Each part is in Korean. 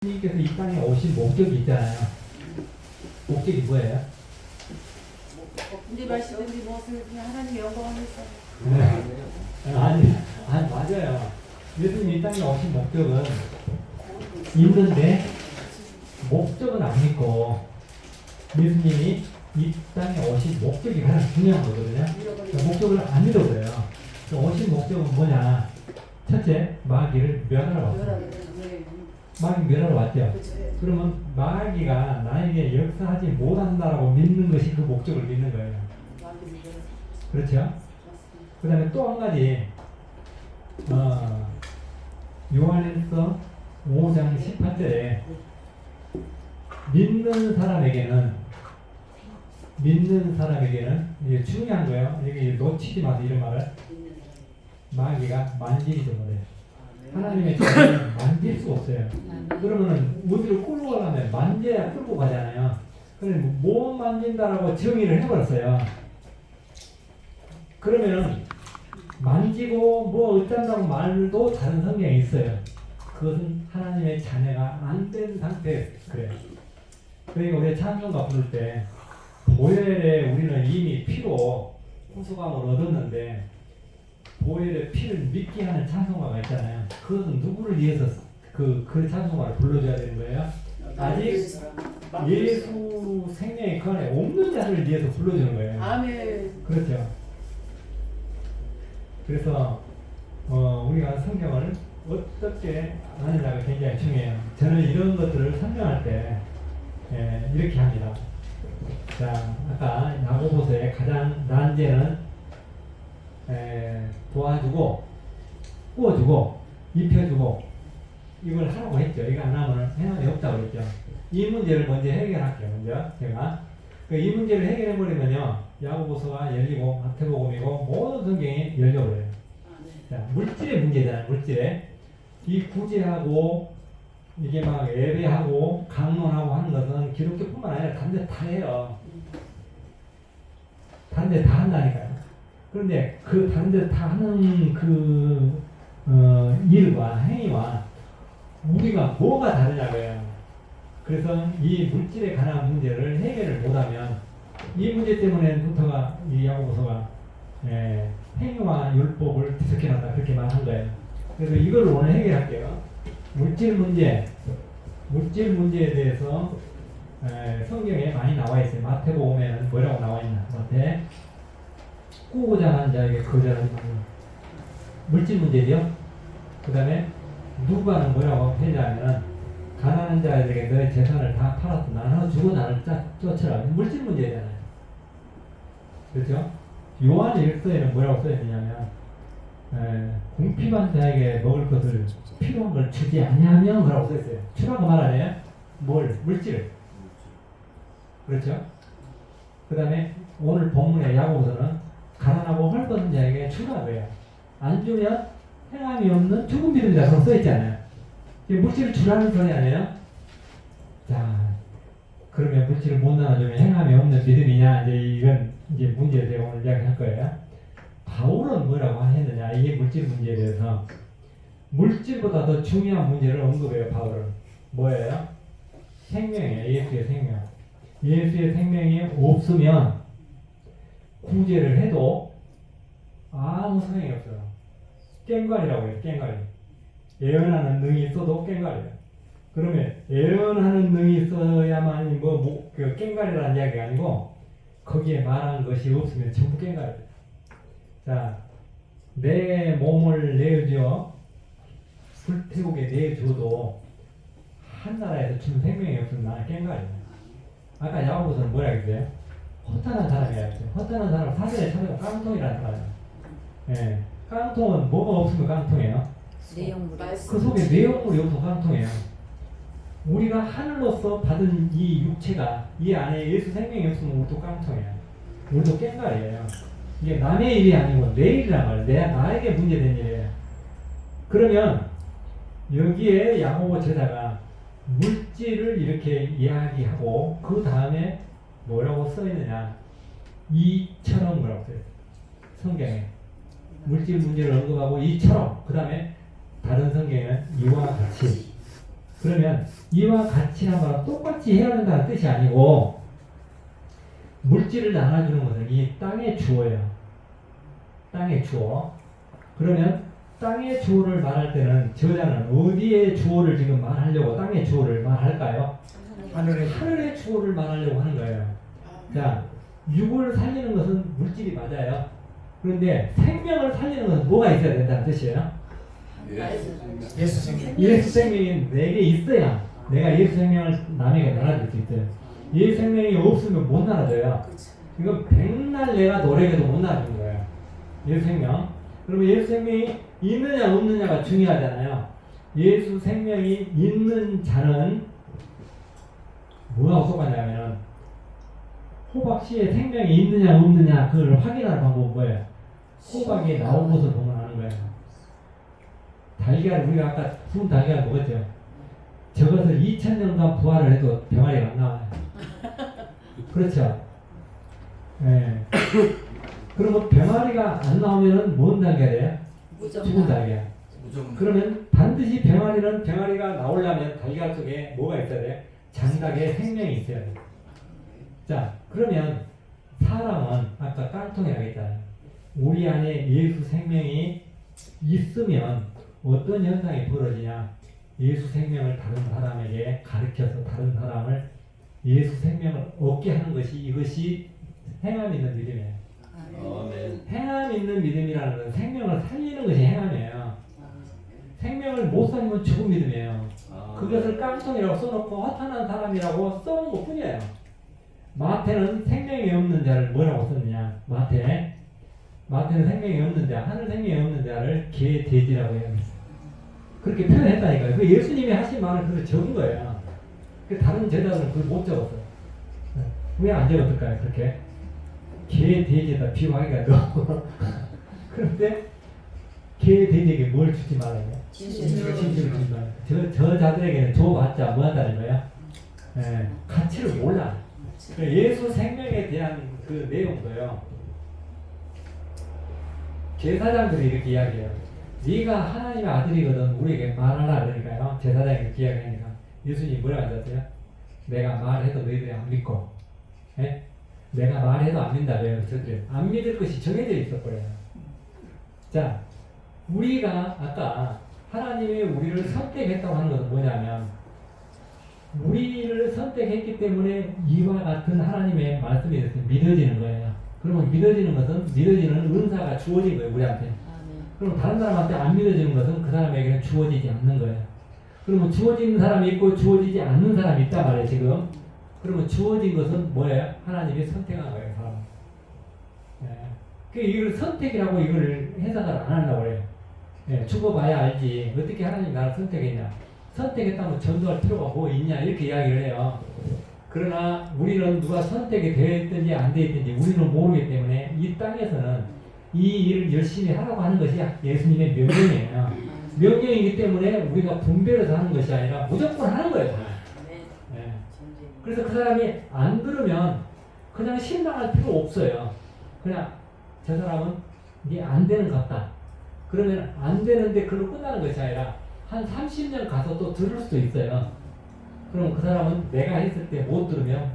예수님께서 이 땅에 오신 목적이 있잖아요. 목적이 뭐예요? 근데 말씀드린 무엇을 그냥 하나님의 영광을 위해서. 네. 아니 맞아요. 예수님이 이 땅에 오신 목적은 있는데 목적은 안 믿고 예수님이 이 땅에 오신 목적이 가장 중요한 거거든요. 그러니까 목적을 안 믿어서요. 오신 목적은 뭐냐? 첫째, 마귀를 멸하러 왔어요. 마귀 멸하러 왔죠. 그러면 마귀가 나에게 역사하지 못한다라고 믿는 것이 그 목적을 믿는 거예요. 그렇죠? 그 다음에 또 한 가지 요한일서 5장 18절에 믿는 사람에게는 이게 중요한 거예요. 이게 놓치지 마세요. 이런 말을 마귀가 만지지도 못해요. 하나님의 자녀는 만질 수 없어요. 그러면은 어디로 끌고 가려면 만져야 끌고 가잖아요. 그런데 못 만진다라고 정의를 해버렸어요. 그러면은 만지고 뭐 어쩐다고 말도 다른 성경에 있어요. 그것은 하나님의 자녀가 안 된 상태 그래요. 그러니까 우리가 찬송가 부를 때 보혈에 우리는 이미 피로 호소감을 얻었는데 보혈의 피를 믿게 하는 찬송가가 있잖아요. 그것은 누구를 위해서 그 찬송가를 불러줘야 되는 거예요? 아직 예수 생명의 그 안에 없는 자를 위해서 불러주는 거예요. 아멘. 그렇죠. 그래서 우리가 성경을 어떻게 하느냐가 굉장히 중요해요. 저는 이런 것들을 설명할 때 이렇게 합니다. 자, 아까 야고보서의 가장 난제는 도와주고 구워주고 입혀주고 이걸 하라고 했죠. 이거 안 하면 해남이 없다고 했죠. 이 문제를 먼저 해결할게요. 먼저 제가 이 문제를 해결해버리면요 야고보서가 열리고 마태복음이고 모든 성경이 열려버려요. 자, 물질의 문제잖아요. 물질에 이 구제하고 이게 막 예배하고 강론하고 하는 것은 기독교뿐만 아니라 다른 데 다 해요. 다른 데 다 한다니까요. 그런데 그 다른 데 다 하는 일과 행위와 우리가 뭐가 다르냐고요. 그래서 이 물질에 관한 문제를 해결을 못하면 이 문제 때문에부터가 이 야고보서가 행위와 율법을 뒤섞여놨다 그렇게 말한 거예요. 그래서 이걸 오늘 해결할게요. 물질 문제에 대해서 성경에 많이 나와 있어요. 마태복음에는 뭐라고 나와 있나? 마태 꾸고자 하는 자에게 거절하지 말라. 물질 문제죠. 그 다음에 누가는 뭐라고 했냐면 가난한 자에게 너의 재산을 다 팔아서 나눠주고 나를 쫓아라. 물질 문제잖아요. 그렇죠? 요한 일서에는 뭐라고 써있느냐면 궁핍한 자에게 먹을 것을 필요한 걸 주지 아니하면 뭐라고 써있어요. 주라고 말 아니에요? 뭘? 물질을. 그렇죠? 그 다음에 오늘 본문의 야고보서는 가난하고 헐벗은 자에게 주라고 해요. 안 주면 행함이 없는 죽은 믿는 자라고 써있잖아요. 물질을 주라는 소리 아니에요? 자, 그러면 물질을 못 나눠주면 행함이 없는 믿음이냐? 이건 문제를 제가 오늘 이야기할 거예요. 바울은 뭐라고 했느냐? 이게 물질 문제에 대해서 물질보다 더 중요한 문제를 언급해요. 바울은 뭐예요? 생명이에요. 예수의 생명. 예수의 생명이 없으면 구제를 해도 아무 소용이 없어요. 깽가리라고 해요. 깽가리. 예언하는 능이 있어도 깽가리예요. 그러면 예언하는 능이 있어야만 그 깽가리라는 이야기가 아니고 거기에 말한 것이 없으면 전부 깽가리예요. 자, 내 몸을 내어줘 불태우게 내줘도 한 나라에서 준 생명이 없으면 나는 깽가리예요. 아까 야고보서는 뭐라 했어요? 허탄한 사람이라 했어요. 허탄한 사람은 사전에 찾아가 깡통이라는 사람이에요. 깡통은 뭐가 없으면 깡통이에요? 그 속에 내용물이 없어 깡통이에요. 우리가 하늘로서 받은 이 육체가 이 안에 예수 생명이 없으면 우리도 깡통이에요. 우리도 깽가리예요. 이게 남의 일이 아니고 내 일이란 말이에요. 나에게 문제된 일이에요. 그러면 여기에 야고보 제자가 물질을 이렇게 이야기하고 그 다음에 뭐라고 써있느냐? 이처럼 뭐라고 써있어요? 성경에 물질 문제를 언급하고 이처럼 그 다음에 다른 성경에는 이와 같이 그러면 이와 같이 한 거랑 똑같이 해야 된다는 뜻이 아니고 물질을 나눠주는 것은 이 땅의 주어예요. 땅의 주어. 그러면 땅의 주어를 말할 때는 저자는 어디의 주어를 지금 말하려고 땅의 주어를 말할까요? 하늘의 주어를 말하려고 하는 거예요. 자, 육을 살리는 것은 물질이 맞아요. 그런데 생명을 살리는 것은 뭐가 있어야 된다는 뜻이에요. 예수 생명. 예수 생명이 내게 있어야 내가 예수 생명을 남에게 나눠줄 수 있어요. 예수 생명이 없으면 못 나눠줘요. 이건 백날 내가 노력해도 못 나눠주는 거예요. 예수 생명. 그러면 예수 생명이 있느냐 없느냐가 중요하잖아요. 예수 생명이 있는 자는 뭐하고 똑같냐면 호박씨에 생명이 있느냐 없느냐 그걸 확인하는 방법은 뭐예요? 호박이 나온 것을 보면 아는 거예요. 달걀 우리가 아까 구운 달걀 먹었죠. 저것을 2000년간 부화를 해도 병아리가 안 나와요. 그렇죠? 네. 그러면 병아리가 안 나오면은 뭔 달걀이에요? 죽은 달걀. 그러면 반드시 병아리가 나오려면 달걀 속에 뭐가 있어야 돼요? 장닭에 생명이 있어야 돼요. 자, 그러면 사람은 아까 깡통이라고 했잖아요. 우리 안에 예수 생명이 있으면 어떤 현상이 벌어지냐? 예수 생명을 다른 사람에게 가르쳐서 다른 사람을 예수 생명을 얻게 하는 것이 이것이 행함 있는 믿음이에요. 아멘. 행함 있는 믿음이라는 건 생명을 살리는 것이 행함이에요. 생명을 못 살리면 죽은 믿음이에요. 그것을 깡통이라고 써놓고 허탄한 사람이라고 써온 것 뿐이에요. 마태는 생명이 없는 자를 뭐라고 썼느냐? 마태는 생명이 없는 자, 하늘 생명이 없는 자를 개, 돼지라고 해요. 그렇게 표현했다니까요. 그 예수님이 하신 말을 그렇게 적은 거예요. 그 다른 제자들은 그걸 못 적었어요. 왜 안 적었을까요? 그렇게 개, 돼지에다 비유하기가 너무 그런데 개, 돼지에게 뭘 주지 말아요? 진실을 주지 말아요. 저 자들에게는 줘봤자 뭐 한다는 거예요? 네, 가치를 몰라. 예수 생명에 대한 그 내용도요. 제사장들이 이렇게 이야기해요. 네가 하나님의 아들이거든 우리에게 말하라 그러니까요. 제사장이 이렇게 이야기하니까 예수님이 뭐라고 하셨어요? 내가 말해도 너희들이 안 믿고 예? 내가 말해도 안 믿는다고요. 저들이 안 믿을 것이 정해져 있었거든요. 자, 우리가 아까 하나님이 우리를 선택했다고 하는 것은 뭐냐면 우리를 선택했기 때문에 이와 같은 하나님의 말씀이 믿어지는 거예요. 그러면 믿어지는 것은 믿어지는 은사가 주어진 거예요. 우리한테. 그럼 다른 사람한테 안 믿어지는 것은 그 사람에게는 주어지지 않는 거예요. 그러면 주어진 사람이 있고 주어지지 않는 사람이 있단 말이에요. 지금. 그러면 주어진 것은 뭐예요? 하나님이 선택한 거예요. 사람. 네. 이걸 선택이라고 이걸 해석을 안 한다고 그래요. 네. 죽어봐야 알지. 어떻게 하나님이 나를 선택했냐. 선택했다면 전도할 필요가 뭐 있냐 이렇게 이야기를 해요. 그러나 우리는 누가 선택이 되어 있든지 안 되어 있든지 우리는 모르기 때문에 이 땅에서는 이 일을 열심히 하라고 하는 것이 예수님의 명령이에요. 명령이기 때문에 우리가 분별해서 하는 것이 아니라 무조건 하는 거예요. 네. 그래서 그 사람이 안 들으면 그냥 실망할 필요 없어요. 그냥 저 사람은 이게 안 되는 것 같다. 그러면 안 되는데 그걸로 끝나는 것이 아니라 한 30년 가서 또 들을 수도 있어요. 그럼 그 사람은 내가 했을 때 못 들으면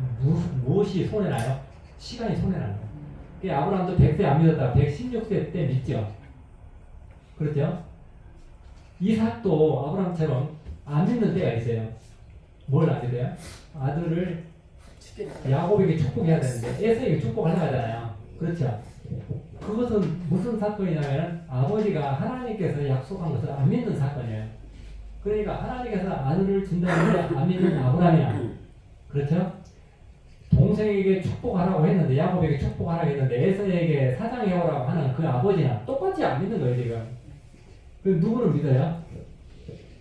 무엇이 손해나요? 시간이 손해나는 거예요. 아브라함도 100세 안 믿었다가 116세 때 믿죠. 그렇죠? 이삭도 아브라함처럼 안 믿는 때가 있어요. 뭘 안 믿어요? 아들을 야곱에게 축복해야 되는데 에서에게 축복하려고 하잖아요. 그렇죠? 그것은 무슨 사건이냐면 아버지가 하나님께서 약속한 것을 안 믿는 사건이에요. 그러니까 하나님께서 아들을 준다는데 안 믿는 아브라함이야. 그렇죠? 동생에게 축복하라고 했는데 야곱에게 축복하라고 했는데 에서에게 사장해오라고 하는 그 아버지나 똑같이 안 믿는 거예요 지금. 그럼 누구를 믿어요?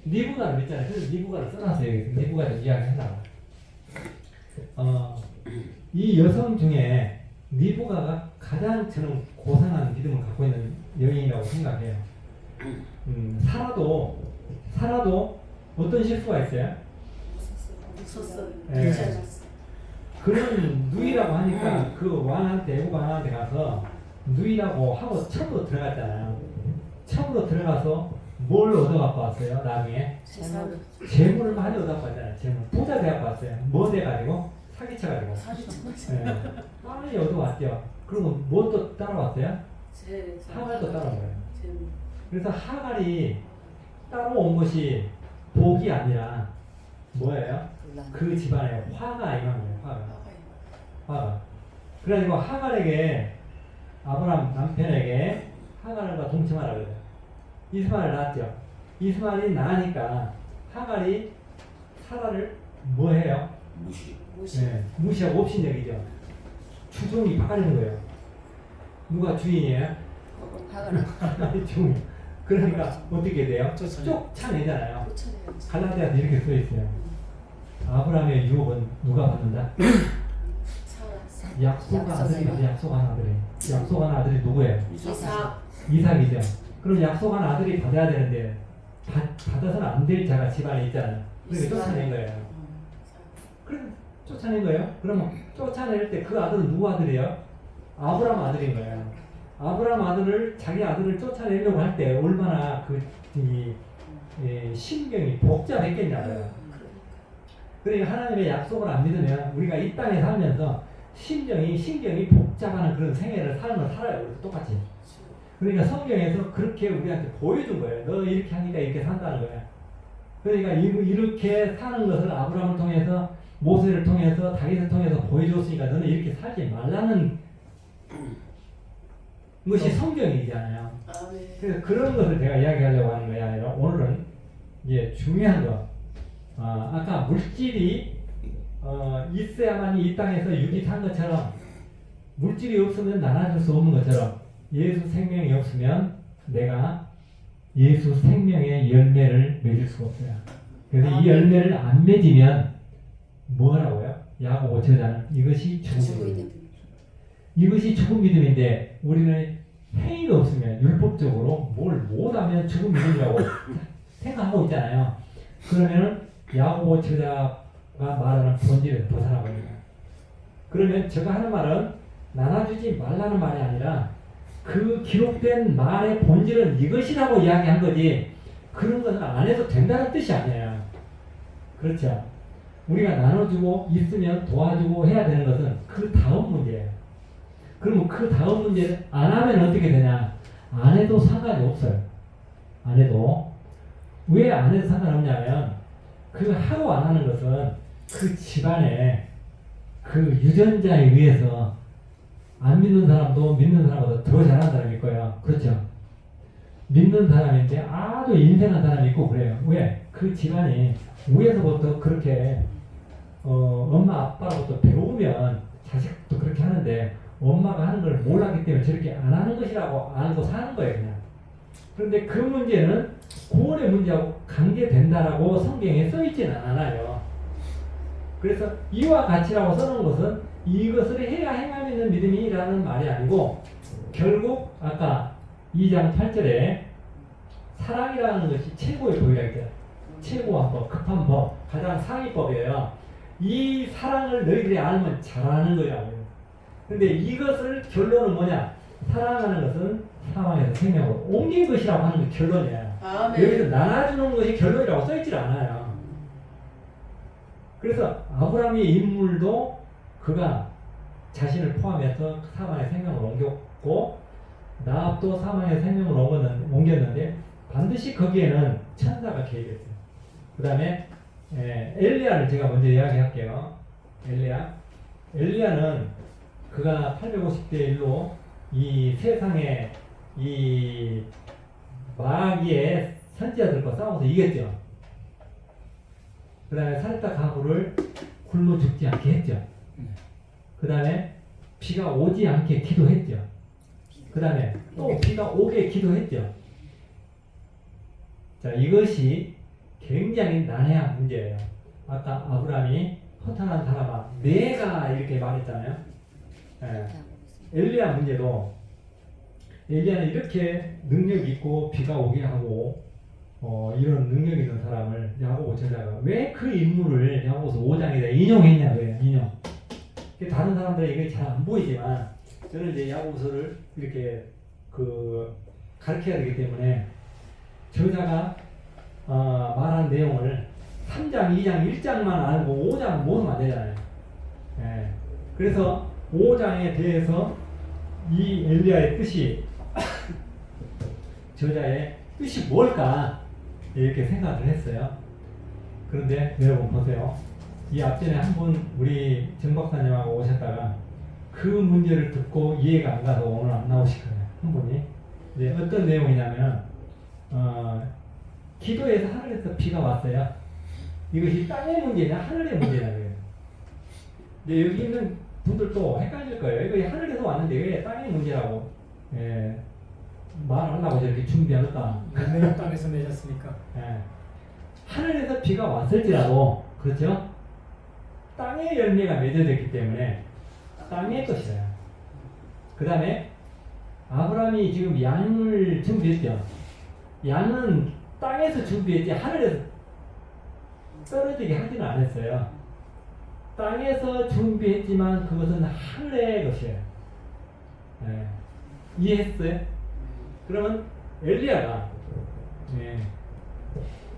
니부가를 믿잖아요. 그래서 니부가를 써놨어요. 니부가를 이야기하려고. 이 여성 중에 니부가가 가장 저는 고상한 믿음을 갖고 있는 여인이라고 생각해요. 사라도 어떤 실수가 있어요? 네. 그는 누이라고 하니까 그 왕한테 애국 왕한테 가서 누이라고 하고 첩으로 들어갔잖아요. 첩으로 들어가서 뭘 얻어갖고 왔어요? 나중에 재산. 재물을 많이 얻어갖고 왔잖아요. 재물 부자 돼갖고 왔어요. 뭐 돼가지고? 사기쳐가지고. 많이 얻어왔죠. 그리고 뭐 또 따라왔어요? 하갈도 따라온 거예요. 그래서 하갈이 따라온 것이 복이 아니라 뭐예요? 그 집안에 화가 임한 거예요. 화가. 그래가지고 하갈에게 아브람 남편에게 하갈과 동침하라 그래요. 이스마엘을 낳았죠. 이스마엘이 낳으니까 하갈이 사라를 뭐 해요? 네, 무시하고 업신여기죠. 주종이 바꿔주는 거예요. 누가 주인이에요? 하갈이 주인. 그러니까 어떻게 돼요? 쫓아내잖아요. 갈라디아서 이렇게 써 있어요. 아브라함의 유업은 누가 받는다? 약속한 아들이 약속한 아들이. 약속한 아들이 누구예요? 이삭이죠. 그럼 약속한 아들이 받아야 되는데 받아서는 안 될 자가 집안에 있잖아요. 그러니까 쫓아낸 거예요. 그럼 쫓아낸 거예요? 그러면 쫓아낼 때 그 아들은 누구 아들이에요? 아브라함 아들인 거예요. 아브라함 아들을 자기 아들을 쫓아내려고 할 때 얼마나 심경이 복잡했겠냐고요. 그러니까 하나님의 약속을 안 믿으면 우리가 이 땅에 살면서 신경이 복잡한 그런 삶을 살아요. 똑같이. 그러니까 성경에서 그렇게 우리한테 보여준 거예요. 너 이렇게 하니까 이렇게 산다는 거예요. 그러니까 이렇게 사는 것을 아브라함을 통해서 모세를 통해서 다윗을 통해서 보여줬으니까 너는 이렇게 살지 말라는 것이 성경이잖아요. 그래서 그런 것을 제가 이야기하려고 하는 거야. 아니라 오늘은 이제 중요한 거. 아까 물질이 있어야만이 이 땅에서 육이 산 것처럼 물질이 없으면 나눠줄 수 없는 것처럼 예수 생명이 없으면 내가 예수 생명의 열매를 맺을 수가 없어요. 그래서 이 열매를 안 맺으면 뭐라고요? 야고보 저자는 이것이 죽은 믿음. 이것이 죽은 믿음인데 우리는 행위가 없으면 율법적으로 뭘 못하면 죽은 믿음이라고 생각하고 있잖아요. 그러면 야고보 저자가 말하는 본질에서 벗어나버립니다. 그러면 제가 하는 말은 나눠주지 말라는 말이 아니라 그 기록된 말의 본질은 이것이라고 이야기한 거지 그런 것은 안 해도 된다는 뜻이 아니에요. 그렇죠? 우리가 나눠주고 있으면 도와주고 해야 되는 것은 그 다음 문제예요. 그러면 그 다음 문제를 안 하면 어떻게 되냐? 안 해도 상관이 없어요. 안 해도. 왜 안 해도 상관없냐면 그 하고 안 하는 것은 그 집안에 그 유전자에 의해서 안 믿는 사람도 믿는 사람보다 더 잘하는 사람이 있고요. 그렇죠? 믿는 사람인데 아주 인생한 사람이 있고 그래요. 왜? 그 집안이 위에서부터 그렇게 엄마 아빠로부터 배우면 자식도 그렇게 하는데 엄마가 하는 걸 몰랐기 때문에 저렇게 안 하는 것이라고 알고 사는 거예요. 그냥. 그런데 그 문제는 구원의 문제하고 관계된다라고 성경에 써있지는 않아요. 그래서 이와 같이라고 써놓은 것은 이것을 해야 행함이 있는 믿음이라는 말이 아니고 결국 아까 2장 8절에 사랑이라는 것이 최고의 법이라 했죠. 최고한 법, 급한 법, 가장 상위법이에요. 이 사랑을 너희들이 알면 잘하는 거라고요. 근데 이것을 결론은 뭐냐? 사랑하는 것은 사망에서 생명으로 옮긴 것이라고 하는 게 결론이에요. 여기서 나눠주는 것이 결론이라고 써있질 않아요. 그래서 아브라함의 인물도 그가 자신을 포함해서 사망의 생명을 옮겼고 나합도 사망의 생명을 옮겼는데 반드시 거기에는 천사가 개입했어요. 그 다음에 엘리야를 제가 먼저 이야기할게요. 엘리야는 그가 850대 1로 이 세상에 이 마귀의 선지자들과 싸워서 이겼죠. 그 다음에 사렙다 가부를 굶어 죽지 않게 했죠. 그 다음에 비가 오지 않게 기도했죠. 그 다음에 또 비가 오게 기도했죠. 자, 이것이 굉장히 난해한 문제예요. 아까 아브라함이 허탄한 사람아 내가 이렇게 말했잖아요. 엘리야 문제도 엘리야는 이렇게 능력 있고 비가 오게 하고 이런 능력 있는 사람을 야고보 저자가 왜 그 인물을 야고보서 5장에다 인용했냐고요. 인용. 다른 사람들은 이게 잘 안 보이지만 저는 이제 야고보서를 이렇게 가르쳐야 되기 때문에 저자가 말한 내용을 3장, 2장, 1장만 알고 5장 모르면 안 되잖아요. 예. 그래서 5장에 대해서 이 엘리야의 뜻이 저자의 뜻이 뭘까 이렇게 생각을 했어요. 그런데 여러분 보세요. 이 앞전에 한 분 우리 정 박사님하고 오셨다가 그 문제를 듣고 이해가 안 가서 오늘 안 나오실 거예요. 한 분이. 이제 어떤 내용이냐면 기도에서 하늘에서 비가 왔어요. 이것이 땅의 문제냐 하늘의 문제냐 그래요. 근데 여기 있는 분들도 헷갈릴 거예요. 이거 하늘에서 왔는데 왜 땅의 문제라고 말하려고 저렇게 준비하니까. 열매는 땅에서 맺었으니까. 하늘에서 비가 왔을지라도 그렇죠? 땅의 열매가 맺어졌기 때문에 땅의 것이에요. 그 다음에 아브라함이 지금 양을 준비했죠. 양은 땅에서 준비했지 하늘에서 떨어지게 하지는 않았어요. 땅에서 준비했지만 그것은 하늘의 것이에요. 이해했어요? 그러면 엘리야가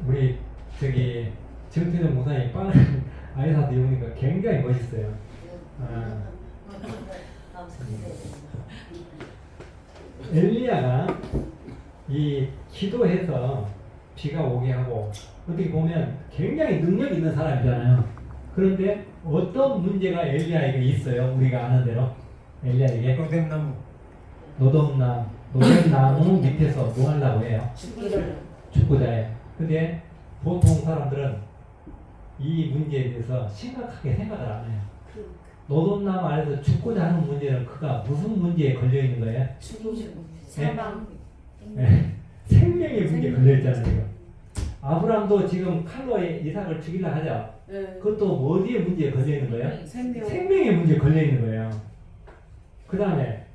우리 저기 정태준 목사님 빵을 아이사도 입으니까 굉장히 멋있어요. 엘리야가 이 기도해서 비가 오게 하고 어떻게 보면 굉장히 능력 있는 사람이잖아요. 그런데 어떤 문제가 엘리야에게 있어요? 우리가 아는 대로 엘리야에게 노동나무 밑에서 뭐 하려고 해요? 죽고자 해요. 근데 보통 사람들은 이 문제에 대해서 심각하게 생각을 안 해요. 노동나무 안에서 죽고자 하는 문제는 그가 무슨 문제에 걸려 있는 거예요? 사망. 생명의 문제에 걸려 있잖아요. 아브라함도 지금 칼로 이삭을 죽이려 하죠. 그것도 어디에 문제에 걸려 있는 거예요? 생명의 문제에 걸려 있는 거예요. 그 다음에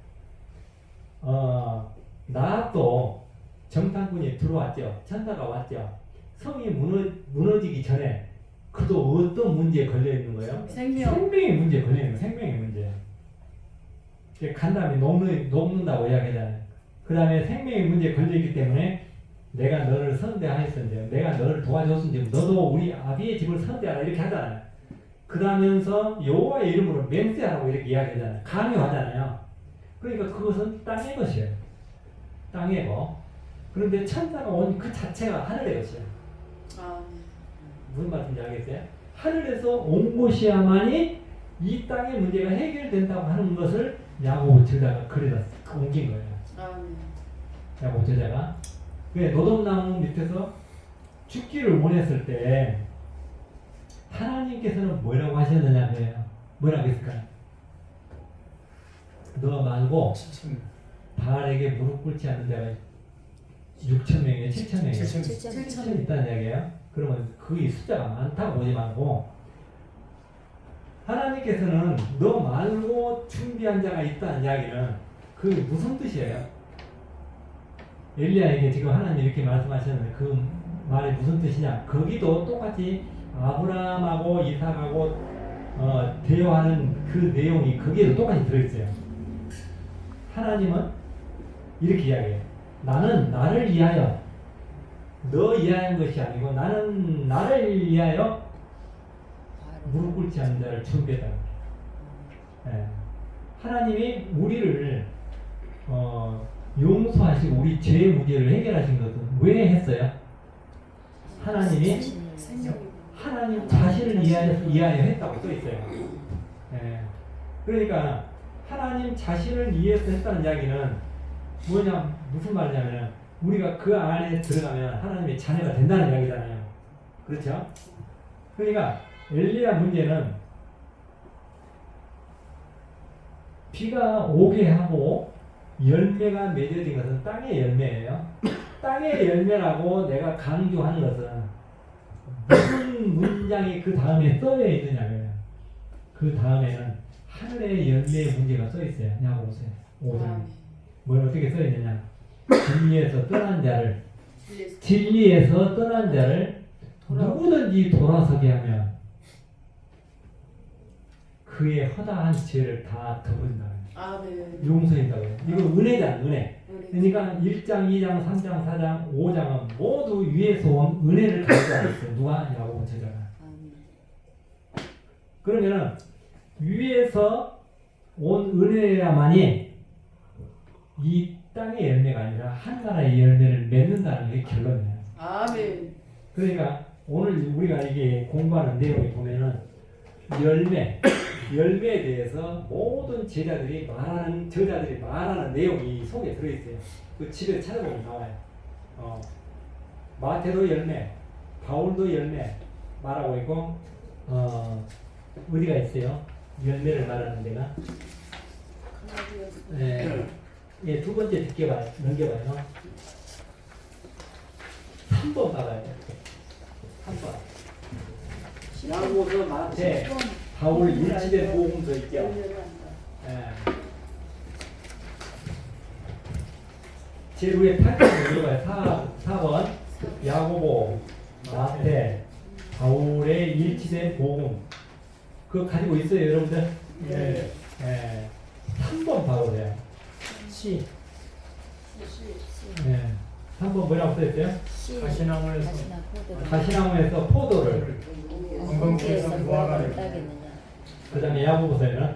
나도 정탐꾼이 들어왔죠. 천사가 왔죠. 성이 무너지기 전에 그도 어떤 문제에 걸려 있는 거예요? 생명의 문제에 걸려 있는 거예요. 생명의 문제. 간담이 녹는다고 이야기하잖아요. 그 다음에 생명의 문제에 걸려 있기 때문에 내가 너를 선대하였은지, 내가 너를 도와줬은지, 너도 우리 아비의 집을 선대하라 이렇게 하잖아요. 그러면서 여호와의 이름으로 맹세하라고 이렇게 이야기하잖아요. 강요하잖아요. 그러니까 그것은 땅의 것이에요. 땅의 거. 그런데 천사가 온 그 자체가 하늘의 것이에요. 무슨 말인지 알겠어요? 하늘에서 온 것이야만이 이 땅의 문제가 해결된다고 하는 것을 야고보 저자가 그려다 옮긴 거예요. 야고보 저자가. 왜 노동나무 밑에서 죽기를 원했을 때 하나님께서는 뭐라고 하셨느냐 그래요. 뭐라고 했을까요? 너 말고 바알에게 무릎 꿇지 않는 자가 6,000명이에요? 7,000명이에요? 7,000 있다는 이야기예요. 그러면 그 숫자가 많다고 보지 말고 하나님께서는 너 말고 준비한 자가 있다는 이야기는 그게 무슨 뜻이에요? 엘리야에게 지금 하나님 이렇게 말씀하셨는데 그 말이 무슨 뜻이냐? 거기도 똑같이 아브라함하고 이삭하고 대화하는 그 내용이 거기에도 똑같이 들어있어요. 하나님은 이렇게 이야기해요. 나는 나를 위하여 너 위하여한 것이 아니고 나는 나를 위하여 무릎 꿇지 않는 자를 준비했다. 하나님이 우리를 용서하시고 우리 죄의 문제를 해결하신 것은 왜 했어요? 하나님이 하나님 자신을 위하여 했다고 써 있어요. 그러니까 하나님 자신을 위해서 했다는 이야기는 뭐냐 무슨 말이냐면 우리가 그 안에 들어가면 하나님의 자녀가 된다는 이야기잖아요. 그렇죠? 그러니까 엘리야 문제는 비가 오게 하고 열매가 맺어진 것은 땅의 열매예요. 땅의 열매라고 내가 강조하는 것은 무슨 문장이 그 다음에 써져 있느냐면 그 다음에는 하늘의 열매의 문제가 써 있어요. 야 보세요. 5장 뭘 어떻게 써 있느냐? 진리에서 떠난 자를 누구든지 돌아서게 하면 그의 허다한 죄를 다 덮은다. 아멘. 용서인다고 해요. 이거 은혜잖아, 은혜. 그러니까 1장, 2장, 3장, 4장, 5장은 모두 위에서 온 은혜를 가져가고 있어요. 누가? 야고보 제자가. 그러면은 위에서 온 은혜야만이 이 땅의 열매가 아니라 하나님의 열매를 맺는다는 게 결론이에요. 아멘. 그러니까 오늘 우리가 이게 공부하는 내용이 보면은 열매에 대해서 모든 저자들이 말하는 내용이 속에 들어있어요. 그 집에 찾아보면 나와요. 마태도 열매, 바울도 열매 말하고 있고, 어디가 있어요? 열매를 말하는 데가. 예, 두 번째 넘겨봐요. 3번 봐봐요. 3번. 야고보서, 마태, 바울 일치된 복음서 있죠. 예. 제일 위에 8번을 읽어봐요. 4번. 야고보, 마태, 바울의 일치된 복음. 그거 가지고 있어요, 여러분들? 네. 예. 3번 봐보세요. 시. 예. 3번 뭐라고 써있어요? 가시나무에서 포도를. 건강에서 무화과를 그 다음에 야고보서에는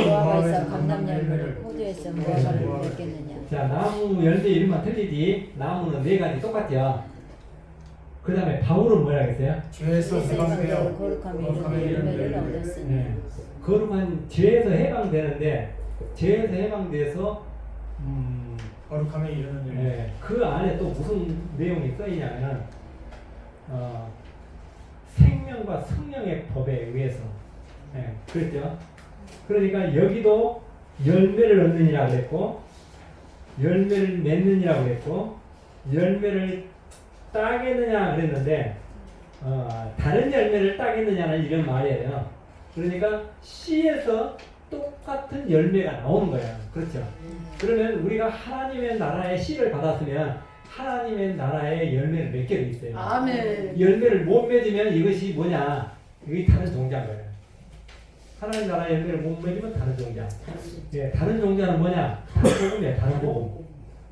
무화과에서 감람열매를 포도에서 무화과를 맺겠느냐. 자, 나무 열매 이름만 틀리지 나무는 네 가지 똑같죠. 그 다음에 바울은 뭐라 했어요? 죄에서 해방되어 거룩함의 거룩함의 열매를 열매를 얻었으니. 네. 거룩한 죄에서 해방되는데 죄에서 해방돼서 거룩함에 이르는 열. 네, 그 안에 또 무슨 내용이 써있냐면은 생명과 성령의 법에 의해서 그랬죠. 그러니까 여기도 열매를 얻느니라 그랬고 열매를 맺느니라 그랬고 열매를 따겠느냐 그랬는데 다른 열매를 따겠느냐는 이런 말이에요. 그러니까 씨에서 똑같은 열매가 나오는 거예요. 그렇죠. 그러면 우리가 하나님의 나라의 씨를 받았으면 하나님의 나라의 열매를 맺게 돼 있어요. 아멘. 열매를 못 맺으면 이것이 뭐냐? 이게 다른 종자인 거예요. 하나님 나라의 열매를 못 맺으면 다른 종자. 예, 다른 종자는 뭐냐? 다른 복음이에요. 다른 복음.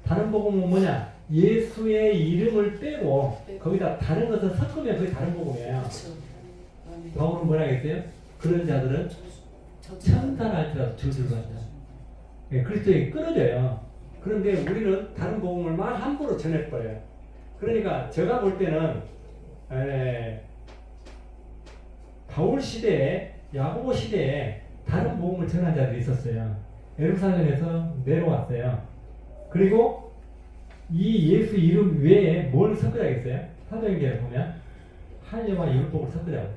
다른 복음은 뭐냐? 예수의 이름을 빼고 거기다 다른 것을 섞으면 그게 다른 복음이에요. 바울은 뭐라 했어요? 그런 자들은 천사를 할지라도 저주받는다. 예, 그리스도에 끊어져요. 그런데 우리는 다른 복음을 막 함부로 전해버려요. 그러니까 제가 볼 때는 바울 시대에 야고보 시대에 다른 복음을 전한 자들이 있었어요. 예루살렘에서 내려왔어요. 그리고 이 예수 이름 외에 뭘 섞으라겠어요? 사도행전에 보면 할례와 율법을 섞으라고.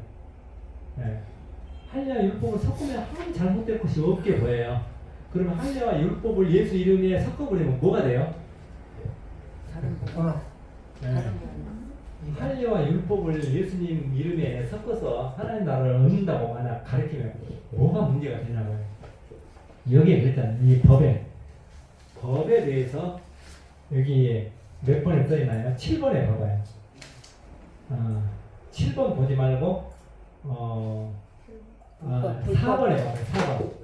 할례와 율법을 섞으면 아무 잘못될 것이 없게 보여요. 그러면 할례와 율법을 예수 이름에 섞어버리면 뭐가 돼요? 다른 복음. 다른 복음. 할례와 율법을 예수님 이름에 섞어서 하나님 나라를 얻는다고 만약 가르치면 뭐가 문제가 되냐고요. 여기에 그랬잖아요. 이 법에 대해서 여기 몇 번에 써있나요? 7번에 봐봐요. 7번 보지 말고 4번에 봐봐요.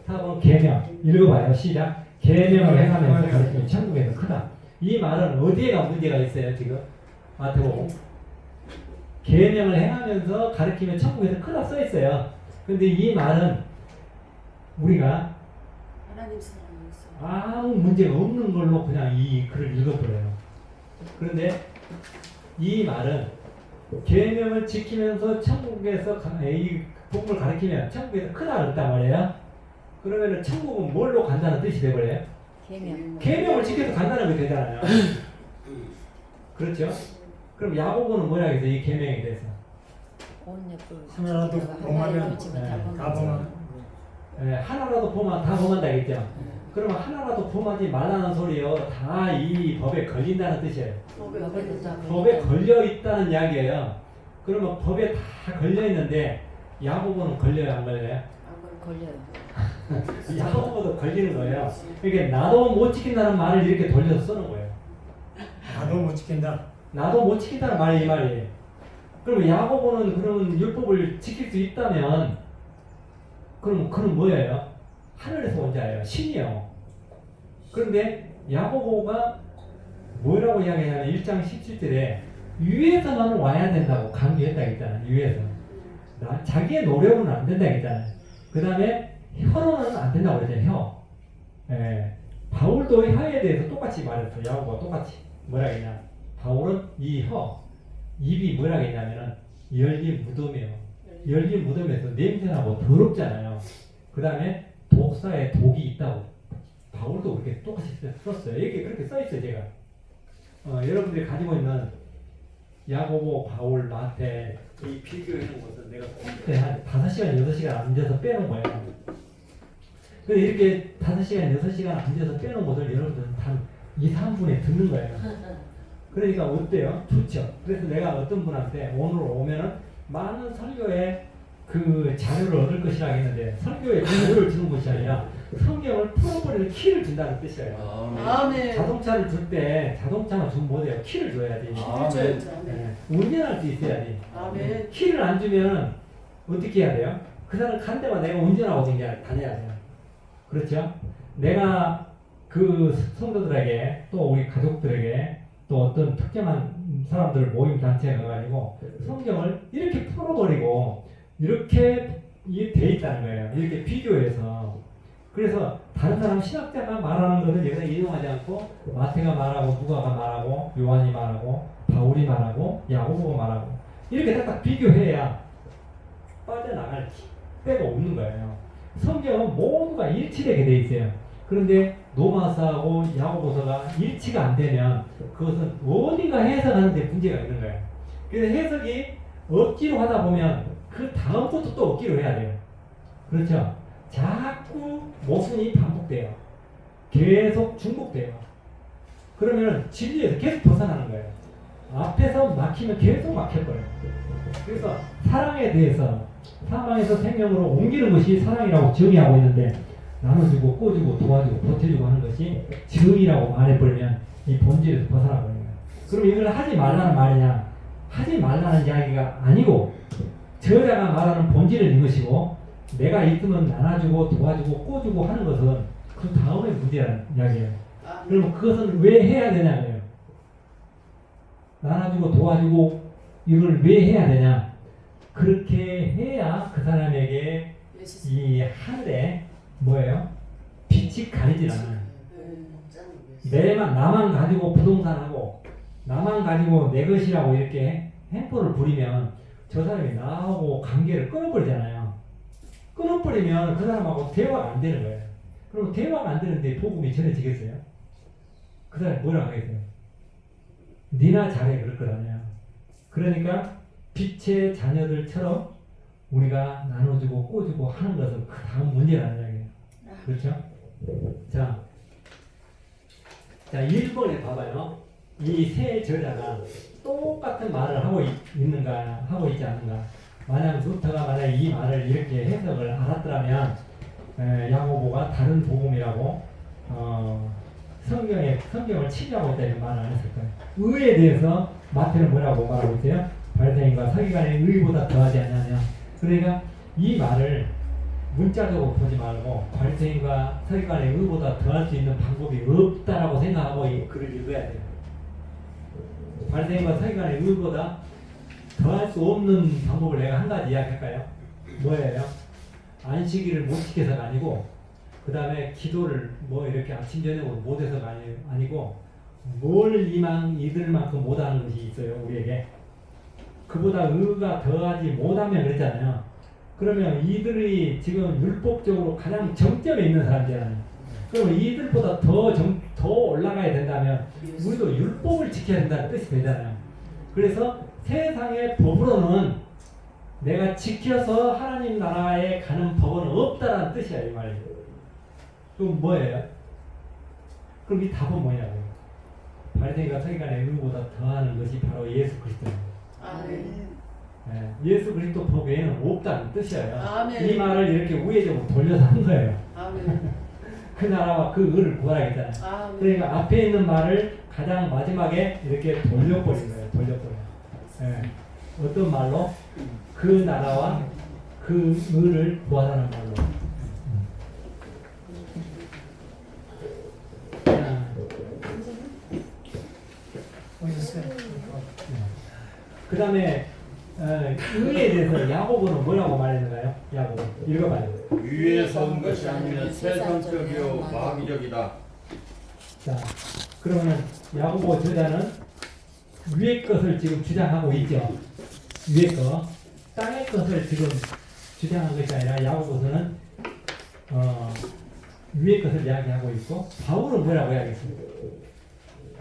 4번 계명 읽어봐요. 시작. 계명을 행하면서 가르치면 천국에서 크다. 이 말은 어디에가 문제가 있어요 지금? 마태복음. 계명을 행하면서 가르치면 천국에서 크다 써 있어요. 근데 이 말은 우리가 하나님 사랑했어. 아무 문제가 없는 걸로 그냥 이 글을 읽어버려요. 그런데 이 말은 계명을 지키면서 천국에서 이 복음을 가르치면 천국에서 크다 그랬단 말이에요. 그러면은 천국은 뭘로 간다는 뜻이 돼버려요? 계명을 지켜서 간다는 게 되잖아요. 그렇죠? 그럼 야고보는 뭐라 해서 이 계명에 대해서? 하나라도 범하면 다 범한. 하나라도 범하면 다 범한다 했죠. 그러면 하나라도 범하지 말라는 소리요. 다 이 법에 걸린다는 뜻이에요. 법에 걸려 있다는 이야기예요. 그러면 법에 다 걸려 있는데 야고보는 걸려요, 안 걸려요? 걸려요. 야고보도 걸리는 거예요. 그러니까 나도 못 지킨다는 말을 이렇게 돌려서 쓰는 거예요. 나도 못 지킨다. 나도 못 지킨다는 말이 이 말이에요. 그러면 야고보는 그러면 율법을 지킬 수 있다면 그럼 그는 뭐예요? 하늘에서 온 자예요. 신이요. 그런데 야고보가 뭐라고 이야기하냐면 1장 17절에 위에서만 와야 된다고 강조했다 했잖아요. 위에서. 자기의 노력은 안 된다 했잖아요. 그 다음에 혀로는 안 된다고 그랬잖아요. 혀. 예. 바울도 혀에 대해서 똑같이 말했어요. 야고보가 똑같이. 뭐라 했냐. 바울은 이 혀, 입이 뭐라 했냐면은 열린 무덤이에요. 열린 무덤에서 냄새나고 더럽잖아요. 그 다음에 독사에 독이 있다고. 바울도 그렇게 똑같이 썼어요. 이렇게 그렇게 써있어요, 제가. 여러분들이 가지고 있는 야고보, 바울, 마태 이 비교해놓은 것은 내가 컴퓨터에 한 5시간, 6시간 앉아서 빼놓은 거예요. 근데 이렇게 5시간, 6시간 앉아서 빼놓은 것을 여러분들은 한 2, 3분에 듣는 거예요. 그러니까 어때요? 좋죠. 그래서 내가 어떤 분한테 오늘 오면은 많은 설교의 그 자료를 얻을 것이라 했는데 설교의 자료를 주는 것이 아니라 성경을 풀어버리는 키를 준다는 뜻이에요. 아멘. 자동차를 줄 때 자동차만 주면 뭐돼요? 키를 줘야 돼. 아멘. 네. 운전할 수 있어야지. 아멘. 키를 안 주면 어떻게 해야 돼요? 그 사람 간 데만 내가 운전하고 다녀야 돼요. 그렇죠? 내가 그 성도들에게 또 우리 가족들에게 또 어떤 특정한 사람들 모임 단체에 가가지고 성경을 이렇게 풀어버리고 이렇게 돼 있다는 거예요. 이렇게 비교해서. 그래서 다른 사람 신학자가 말하는 것을 여기다 인용하지 않고 마태가 말하고 누가가 말하고 요한이 말하고 바울이 말하고 야고보가 말하고 이렇게 딱딱 비교해야 빠져나갈 데가 없는 거예요. 성경은 모두가 일치되게 돼 있어요. 그런데 로마서하고 야고보서가 일치가 안 되면 그것은 어딘가 해석하는 데 문제가 있는 거예요. 그래서 해석이 억지로 하다 보면 그 다음 것도 또 억지로 해야 돼요. 그렇죠? 자꾸 모순이 반복돼요. 계속 중복돼요. 그러면 진리에서 계속 벗어나는 거예요. 앞에서 막히면 계속 막혀버려요. 그래서 사랑에 대해서 사망에서 생명으로 옮기는 것이 사랑이라고 정의하고 있는데 나눠주고 꼬주고 도와주고 버텨주고 하는 것이 정의라고 말해버리면 이 본질에서 벗어나버리는 거예요. 그럼 이걸 하지 말라는 말이냐? 하지 말라는 이야기가 아니고 저자가 말하는 본질은 이것이고 내가 있으면 나눠주고 도와주고 꼬주고 하는 것은 그 다음에 문제라는 이야기예요. 그러면 그것은 왜 해야 되냐고요. 나눠주고 도와주고 이걸 왜 해야 되냐. 그렇게 해야 그 사람에게 이 하늘에 뭐예요? 빛이 가리질 않아요. 나만 가지고 부동산하고 나만 가지고 내 것이라고 이렇게 행포를 부리면 저 사람이 나하고 관계를 끊어버리잖아요. 끊어버리면 그 사람하고 대화가 안 되는 거예요. 그럼 대화가 안 되는데 복음이 전해지겠어요? 그 사람이 뭐라고 하겠어요? 니나 잘해 그럴 거 아니에요. 그러니까 빛의 자녀들처럼 우리가 나눠주고 꼬주고 하는 것은 그 다음 문제라는 이야기예요. 그렇죠? 자 1번에 봐봐요. 이 세 저자가 똑같은 말을 하고 있는가 하고 있지 않는가. 만약 루터가 만약 이 말을 이렇게 해석을 알았더라면 야고보가 다른 복음이라고 성경을 치료하고 있다는 말을 안 했을 거예요. 의에 대해서 마태는 뭐라고 말하고 있어요? 바리새인과 서기관의 의보다 더하지 않느냐. 그러니까 이 말을 문자적으로 보지 말고 바리새인과 서기관의 의보다 더할 수 있는 방법이 없다라고 생각하고 이 글을 읽어야 돼요. 바리새인과 서기관의 의보다 더할 수 없는 방법을 내가 한 가지 이야기할까요? 뭐예요? 안식일을 못 지켜서가 아니고 그 다음에 기도를 뭐 이렇게 아침 저녁으로 못해서가 아니고 뭘 이들만큼 못하는 것이 있어요. 우리에게 그보다 의가 더하지 못하면 그랬잖아요. 그러면 이들이 지금 율법적으로 가장 정점에 있는 사람들이잖아요. 그러면 이들보다 더 올라가야 된다면 우리도 율법을 지켜야 된다는 뜻이 되잖아요. 그래서 세상의 법으로는 내가 지켜서 하나님 나라에 가는 법은 없다라는 뜻이야 이 말이. 그럼 뭐예요? 그럼 이 답은 뭐냐고요? 바리새인과 서기관의 의보다 더하는 것이 바로 예수 그리스도예요. 아멘. 예수 그리스도 법 외에는 없다는 뜻이에요. 아멘. 이 말을 이렇게 우회적으로 돌려서 한 거예요. 아멘. 그 나라와 그 의를 구하라 했잖아요. 아멘. 그러니까 앞에 있는 말을 가장 마지막에 이렇게 돌려버린 거예요. 돌려버려. 어떤 말로? 그 나라와 그 의를 구하라는 말로. 그 다음에 의에 대해서 야고보는 뭐라고 말했는가요? 야고보 읽어봐요. 위에서 온 것이 아니면 세상적이요 마귀적이다. 자, 그러면 야고보 저자는 위의 것을 지금 주장하고 있죠. 위의 것, 땅의 것을 지금 주장한 것이 아니라 야고보서는 위의 것을 이야기하고 있고 바울은 뭐라고 이야기했습니까?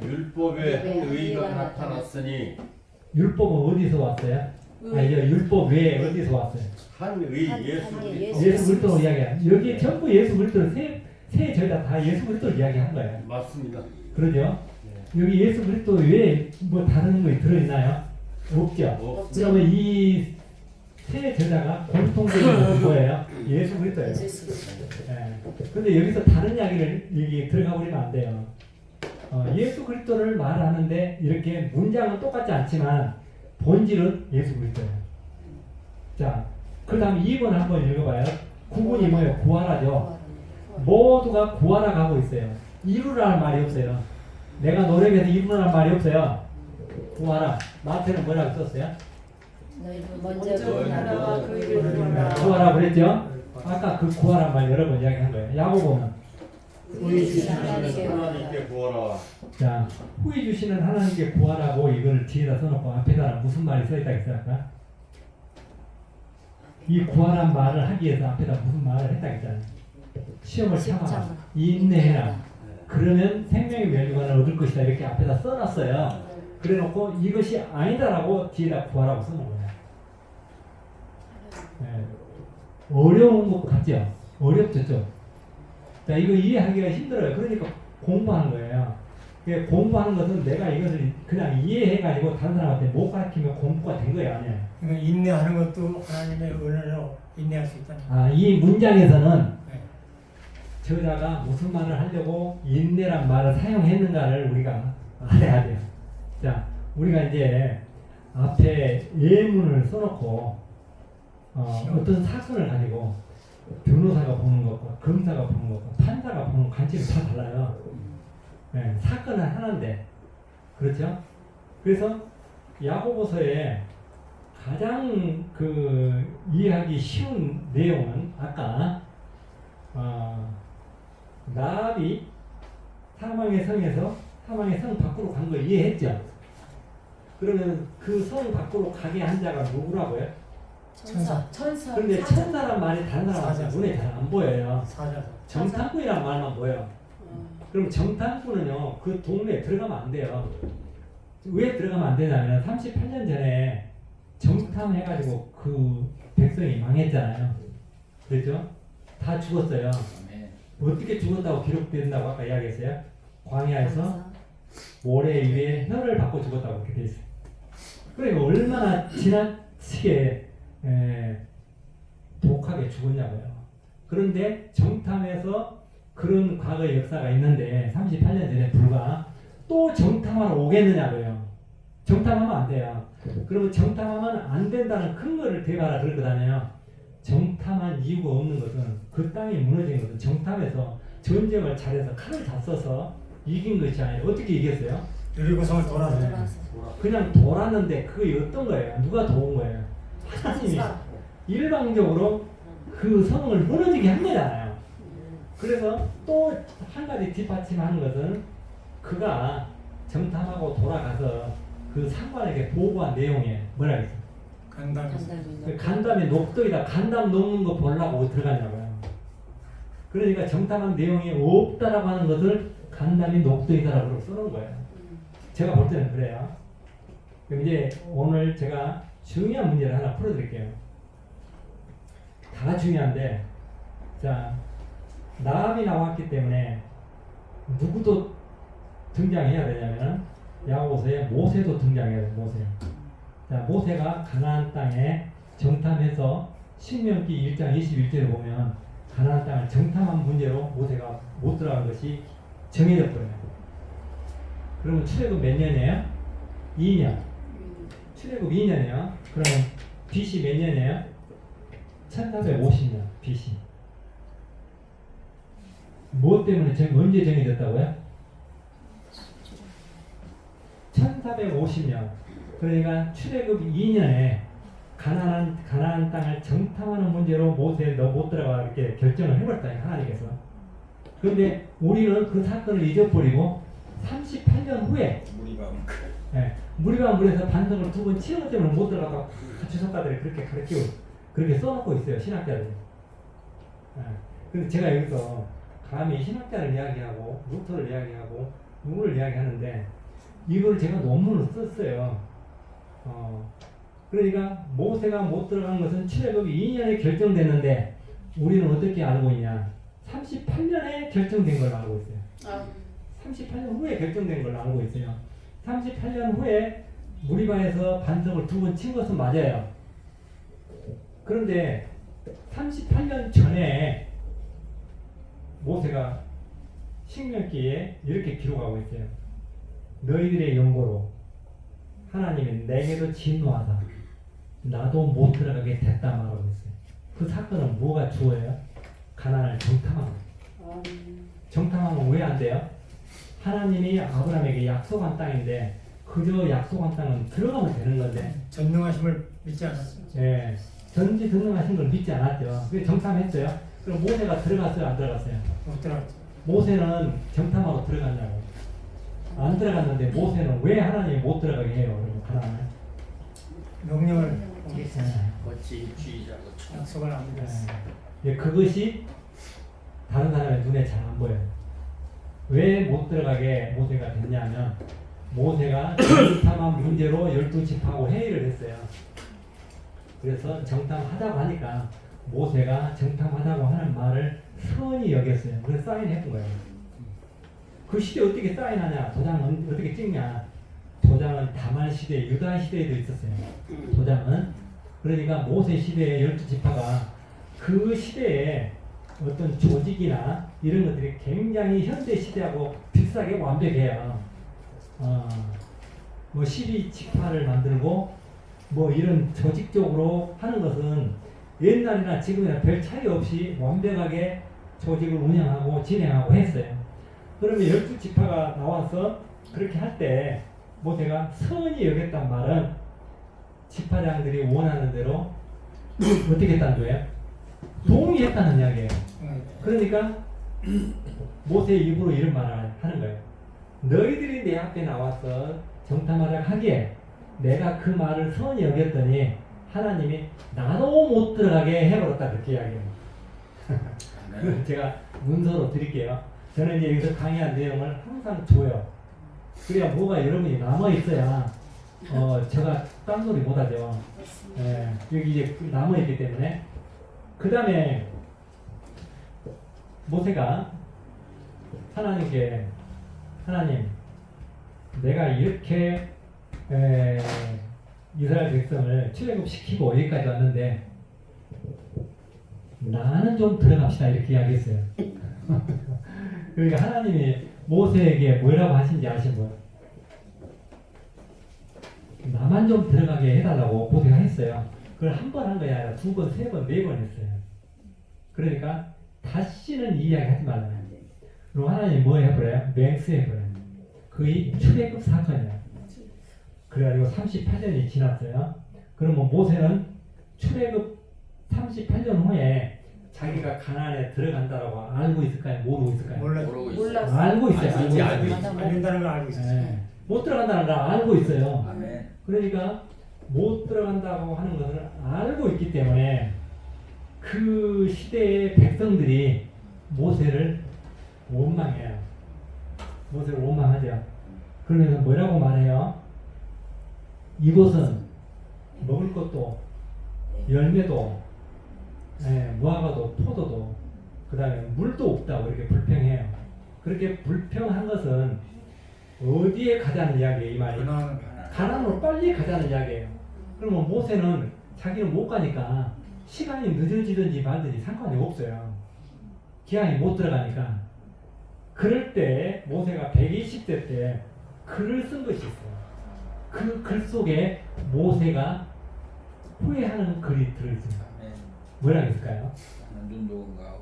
율법에 한 의가 나타났으니 율법은 어디서 왔어요? 아니, 율법 외에 어디서 왔어요? 한 의 한 예수 의 그리스도. 예수 그리스도 이야기해요. 여기 전부 예수 그리스도 세 저자 다 예수 그리스도를 이야기한 거예요. 맞습니다. 그러죠? 여기 예수 그리스도 외에 뭐 다른 거 들어있나요? 없죠. 없죠. 그러면 이 세 저자가 공통적인 것은 뭐예요? 예수 그리스도예요. 그런데 여기서 다른 이야기를 여기 들어가 버리면 안 돼요. 예수 그리스도를 말하는데 이렇게 문장은 똑같지 않지만 본질은 예수 그리스도예요. 자, 그 다음 2번 한번 읽어봐요. 구분이 뭐예요? 구하라죠. 모두가 구하라 가고 있어요. 이루라는 말이 없어요. 내가 노력해서 이루라는 말이 없어요. 구하라. 마태는 뭐라고 썼어요? 너희는 먼저 먼저 그 나라와 구하라. 그 일을 구하라. 구하라 그랬죠? 아까 그 구하란 말 여러 번 이야기한 거예요. 야고보는 후히 주시는 하나님께 하나님께 구하라. 자, 후히 주시는 하나님께 구하라고 이걸 뒤에다 써놓고 앞에다 무슨 말이 써있다 했을까? 이 구하란 말을 하기 위해서 앞에다 무슨 말을 했다 했잖아요. 시험을 참아라. 인내해라. 그러면 생명의 멸류관을 얻을 것이다. 이렇게 앞에다 써놨어요. 그래놓고 이것이 아니다라고 뒤에다 구하라고 써놓은 거예요. 네. 어려운 것 같죠? 어렵죠? 좀. 자, 이거 이해하기가 힘들어요. 그러니까 공부하는 거예요. 공부하는 것은 내가 이것을 그냥 이해해가지고 다른 사람한테 못 가르치면 공부가 된 거예요, 아니에요? 그러니까 인내하는 것도 하나님의 은혜로 인내할 수 있다는 거예요. 아, 이 문장에서는 네. 저자가 무슨 말을 하려고 인내란 말을 사용했는가를 우리가 알아야 돼요. 자, 우리가 이제 앞에 예문을 써놓고 어떤 사건을 가지고 변호사가 보는 것과 검사가 보는 것과 판사가 보는 관점이 다 달라요. 네, 사건은 하나인데, 그렇죠? 그래서 야고보서에 가장 이해하기 쉬운 내용은 아까 라합이 사망의 성에서 사망의 성 밖으로 간 걸 이해했죠? 그러면 그 성 밖으로 가게 한 자가 누구라고요? 천사. 천사. 그런데 사자. 천사란 말이 다른 사람한테 사자. 눈에 잘 안 보여요. 사자. 정탐꾼이란 말만 보여. 그럼 정탐꾼은요, 그 동네에 들어가면 안 돼요. 왜 들어가면 안 되냐면 38년 전에 정탐해가지고 그 백성이 망했잖아요. 그렇죠? 다 죽었어요. 어떻게 죽었다고 기록된다고 아까 이야기했어요? 광야에서 모래 위에 혀를 받고 죽었다고 그렇게 돼 있어요. 그러니까 얼마나 지나치게 독하게 죽었냐고요. 그런데 정탐에서 그런 과거의 역사가 있는데 38년 전에 불과 또 정탐하러 오겠느냐고요. 정탐하면 안 돼요. 그러면 정탐하면 안 된다는 근거를 대봐라 그러거든요. 정탐한 이유가 없는 것은 그 땅이 무너진 것은 정탐에서 전쟁을 잘해서 칼을 다 써서 이긴 것이 아니라 어떻게 이겼어요? 여리고성을 돌아서 그냥 돌았는데 그게 어떤 거예요? 누가 도운 거예요? 하나님이 일방적으로 그 성을 무너지게 한 거잖아요. 그래서 또 한 가지 뒷받침하는 것은 그가 정탐하고 돌아가서 그 상관에게 보고한 내용에 뭐라 했어요? 간담이 녹덕이다. 간담 녹는 거 보려고 들어가냐고요. 그러니까 정탐한 내용이 없다라고 하는 것을 간담이 녹덕이다라고 써놓은 거예요. 제가 볼 때는 그래요. 그럼 이제 오늘 제가 중요한 문제를 하나 풀어드릴게요. 다 중요한데, 자, 라합이 나왔기 때문에 누구도 등장해야 되냐면 야고보서에 모세도 등장해야 돼요. 모세. 자, 모세가 가나안 땅에 정탐해서 신명기 1장 21절에 보면 가나안 땅을 정탐한 문제로 모세가 못 들어간 것이 정해져 버려요. 그러면 출애굽 몇 년이에요? 2년. 출애굽 2년이요. 그러면 BC 몇 년이에요? 1450년 BC. 무엇 때문에 언제 정해졌다고요? 1450년. 그러니까 출애굽 2년에 가나안 땅을 정탐하는 문제로 모세 너 못 들어가 이렇게 결정을 해버렸다 하나님께서. 그런데 우리는 그 사건을 잊어버리고 38년 후에 무리가 무리가 물에서 반석을 2번 치는 것 때문에 못 들어가서 주석가들이 그렇게 가르치고 그렇게 써놓고 있어요, 신학자들이. 근데 제가 여기서 감히 신학자를 이야기하고 루터를 이야기하고 누구를 이야기하는데 이걸 제가 논문으로 썼어요. 그러니까 모세가 못 들어간 것은 출애굽 2년에 결정됐는데 우리는 어떻게 알고 있냐? 38년에 결정된 걸로 알고 있어요. 38년 후에 결정된 걸로 알고 있어요. 38년 후에 무리바에서 반석을 2번 친 것은 맞아요. 그런데 38년 전에 모세가 신명기에 이렇게 기록하고 있어요. 너희들의 연고로 하나님이 내게도 진노하다 나도 못 들어가게 됐다 말하고 있어요. 그 사건은 뭐가 주어요? 가나안을 정탐하는 거예요. 정탐하면 왜 안 돼요? 하나님이 아브라함에게 약속한 땅인데 그저 약속한 땅은 들어가면 되는 건데 전능하심을 믿지 않았어요. 예, 전지전능하신 걸 믿지 않았죠. 그래서 정탐했어요. 그럼 모세가 들어갔어요? 안 들어갔어요? 못 들어갔죠. 모세는 정탐하고 들어갔냐고. 안 들어갔는데 모세는 왜 하나님이 못 들어가게 해요? 그러면 하나님 명령을 오겠어요. 어찌 주의자고 참. 약속을 안 믿었어요. 예, 그것이 다른 사람의 눈에 잘 안 보여요. 왜 못 들어가게 모세가 됐냐면 모세가 정탐한 문제로 12지파하고 회의를 했어요. 그래서 정탐하자고 하니까 모세가 정탐하자고 하는 말을 선히 여겼어요. 그래서 사인했던 거예요. 그 시대에 어떻게 사인하냐? 도장은 어떻게 찍냐? 도장은 다말 시대, 유다 시대에도 있었어요. 도장은. 그러니까 모세 시대의 12지파가 그 시대에 어떤 조직이나 이런 것들이 굉장히 현대 시대하고 비슷하게 완벽해요. 뭐 12지파를 만들고 뭐 이런 조직적으로 하는 것은 옛날이나 지금이나 별 차이 없이 완벽하게 조직을 운영하고 진행하고 했어요. 그러면 12지파가 나와서 그렇게 할 때 모세가 선히 여겼단 말은 지파장들이 원하는 대로 어떻게 했다는 거예요? 동의했다는 이야기예요. 그러니까 모세 입으로 이런 말을 하는 거예요. 너희들이 내 앞에 나와서 정탐하자고 하기에 내가 그 말을 선히 여겼더니 하나님이 나도 못 들어가게 해버렸다 그렇게 이야기해요. 그건 제가 문서로 드릴게요. 저는 이제 여기서 강의한 내용을 항상 줘요. 그래야 뭐가 여러분이 남아있어야 제가 딴소리 못하죠. 예, 여기 이제 남아있기 때문에. 그 다음에 모세가 하나님께 하나님 내가 이렇게 이스라엘 백성을 출애굽시키고 여기까지 왔는데 나는 좀 들어갑시다 이렇게 이야기했어요. 그러니까 하나님이 모세에게 뭐라고 하신지 아시고요. 나만 좀 들어가게 해달라고 모세가 했어요. 그걸 한 번 한 거야 아니라 2번, 3번, 4번 했어요. 그러니까 다시는 이 이야기 하지 말라요. 그리고 하나님이 뭐 해버려요? 맹세해버려요. 그게 출애굽 사건이에요. 그래가지고 38년이 지났어요. 그러면 모세는 출애굽 38년 후에 자기가 가나안에 들어간다라고 알고 있을까요? 모르고 있을까요? 모르고 있어요. 몰랐어. 알고 있어요. 알고 있어요. 알고 있어요. 안 된다는 걸 알고 있었어요. 네. 못 들어간다는 걸 알고 있어요. 아멘. 그러니까 못 들어간다고 하는 것을 알고 있기 때문에 그 시대의 백성들이 모세를 원망해요. 모세를 원망하죠. 그러면서 뭐라고 말해요? 이곳은 먹을 것도 열매도 무화과도 포도도 그 다음에 물도 없다고 이렇게 불평해요. 그렇게 불평한 것은 어디에 가자는 이야기예요, 이 말이? 가나안으로 빨리 가자는 이야기예요. 그러면 모세는 자기는 못 가니까 시간이 늦어지든지 말든지 상관이 없어요. 기한이 못 들어가니까. 그럴 때 모세가 120세 때 글을 쓴 것이 있어요. 그 글 속에 모세가 후회하는 글이 들어있습니다. 뭐라고 했을까요? 눈동가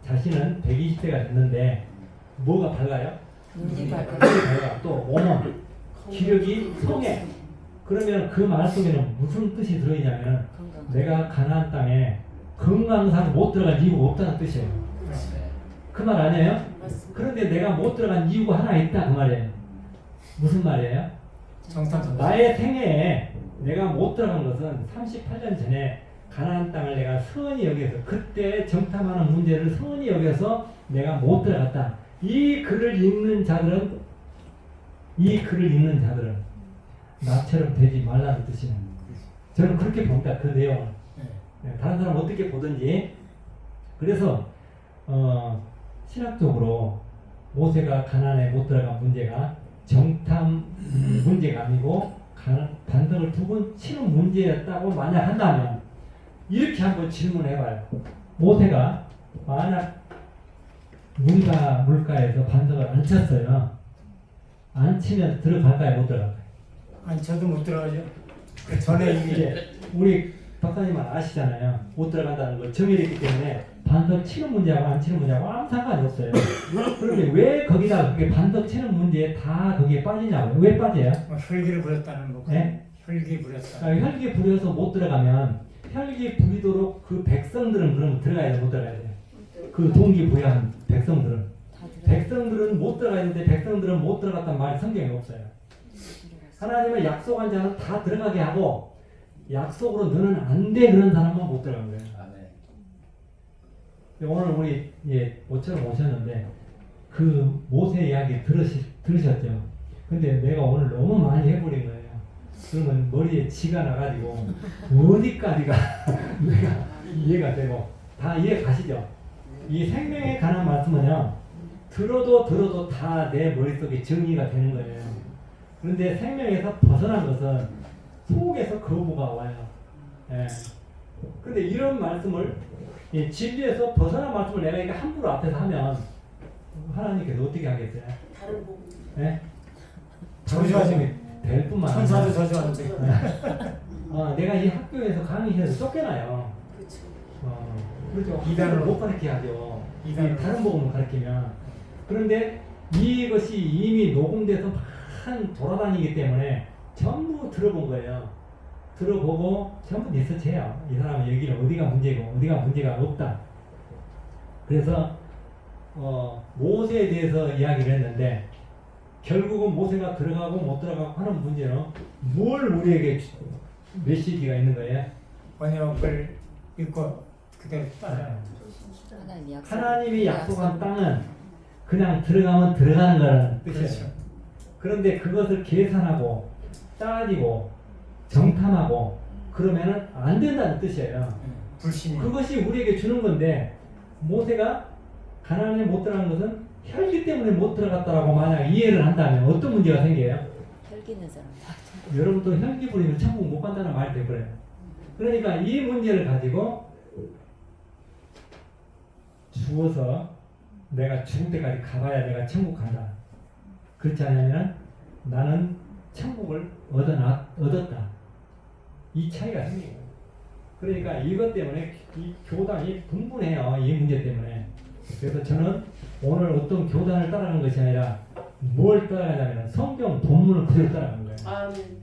자신은 120세가 됐는데 뭐가 밝아요? 눈이 밝아요. 밝아요. 또 몸은 기력이 성해. 그러면 그 말 속에는 무슨 뜻이 들어있냐면 내가 가나안 땅에 건강상 못 들어갈 이유가 없다는 뜻이에요. 그 말 아니에요? 그런데 내가 못 들어간 이유가 하나 있다 그 말이에요. 무슨 말이에요? 정탐 나의 생애에 내가 못 들어간 것은 38년 전에 가나안 땅을 내가 선히 여겨서 그때 정탐하는 문제를 선히 여겨서 내가 못 들어갔다. 이 글을 읽는 자들은 나처럼 되지 말라는 뜻이에요. 저는 그렇게 봅니다. 그 내용을. 네, 다른 사람 어떻게 보든지. 그래서 신학적으로 모세가 가나안에 못 들어간 문제가 정탐 문제가 아니고 반석을 두 번 치는 문제였다고 만약 한다면 이렇게 한번 질문해봐요. 모세가 만약 물가에서 반석을 안 쳤어요. 안 치면 들어갈까요? 못 들어갈까요? 아니 저도 못 들어가죠. 그 전에 이미 이제 우리 박사님은 아시잖아요. 못 들어간다는 걸 정의했기 때문에 반석 치는 문제하고 안 치는 문제하고 아무 상관이 없어요. 그런데 왜 거기다 그게 반석 치는 문제에 다 거기에 빠지냐고요? 왜 빠져요? 혈기를 부렸다는 거. 네? 혈기 부렸다. 혈기 부려서 못 들어가면 혈기 부리도록 그 백성들은 그럼 들어가야 돼, 못 들어가야 돼? 그 동기 부여한 백성들은 못 들어가야 되는데 백성들은 못 들어갔단 말이 성경에 없어요. 하나님의 약속한 자는 다 들어가게 하고 약속으로 너는 안 돼 그런 사람만 못 들어간 거예요. 오늘 우리 모처럼 오셨는데 그 모세 이야기 들으셨죠? 근데 내가 오늘 너무 많이 해버린 거예요. 그러면 머리에 지가 나가지고 어디까지가 내가 이해가 되고 다 이해 가시죠? 이 생명에 관한 말씀은요 들어도 다 내 머릿속에 정리가 되는 거예요. 그런데 생명에서 벗어난 것은 속에서 거부가 와요. 예. 근데 이런 말씀을 진리에서 벗어난 말씀을 내가 이렇게 함부로 앞에서 하면 하나님께서 어떻게 하겠어요? 다른 복. 예? 저주하시면 될 뿐만 천사도 저주하는데. 내가 이 학교에서 강의실에서 쫓겨나요. 그렇죠. 이단으로. 못 가르치게 하죠. 이단으로. 다른 복음을 가르치면. 그런데 이것이 이미 녹음돼서 한 돌아다니기 때문에 전부 들어본 거예요. 들어보고 전부 리서치해요. 이 사람은 여기는 어디가 문제고 어디가 문제가 없다. 그래서 모세에 대해서 이야기를 했는데 결국은 모세가 들어가고 못 들어가고 하는 문제는 뭘 우리에게 메시지가 있는 거예요? 번역을 읽고 그대로 따라요. 하나님이 약속한 땅은 그냥 들어가면 들어가는 거라는 뜻이에요. 그렇죠. 그런데 그것을 계산하고 따지고 정탐하고 그러면은 안 된다는 뜻이에요. 불신이. 그것이 우리에게 주는 건데 모세가 가나안에 못 들어간 것은 혈기 때문에 못 들어갔다라고 만약 이해를 한다면 어떤 문제가 생겨요? 혈기 있는 사람 여러분도 혈기 부리면 천국 못 간다는 말이 되버려요. 그러니까 이 문제를 가지고 죽어서 내가 죽을 때까지 가봐야 내가 천국 간다. 그렇지 않으면 나는 천국을 얻었다. 이 차이가 생겨요. 그러니까 이것 때문에 이 교단이 분분해요. 이 문제 때문에. 그래서 저는 오늘 어떤 교단을 따라가는 것이 아니라 뭘 따라가냐면 성경 본문을 그대로 따라가는 거예요. 아멘.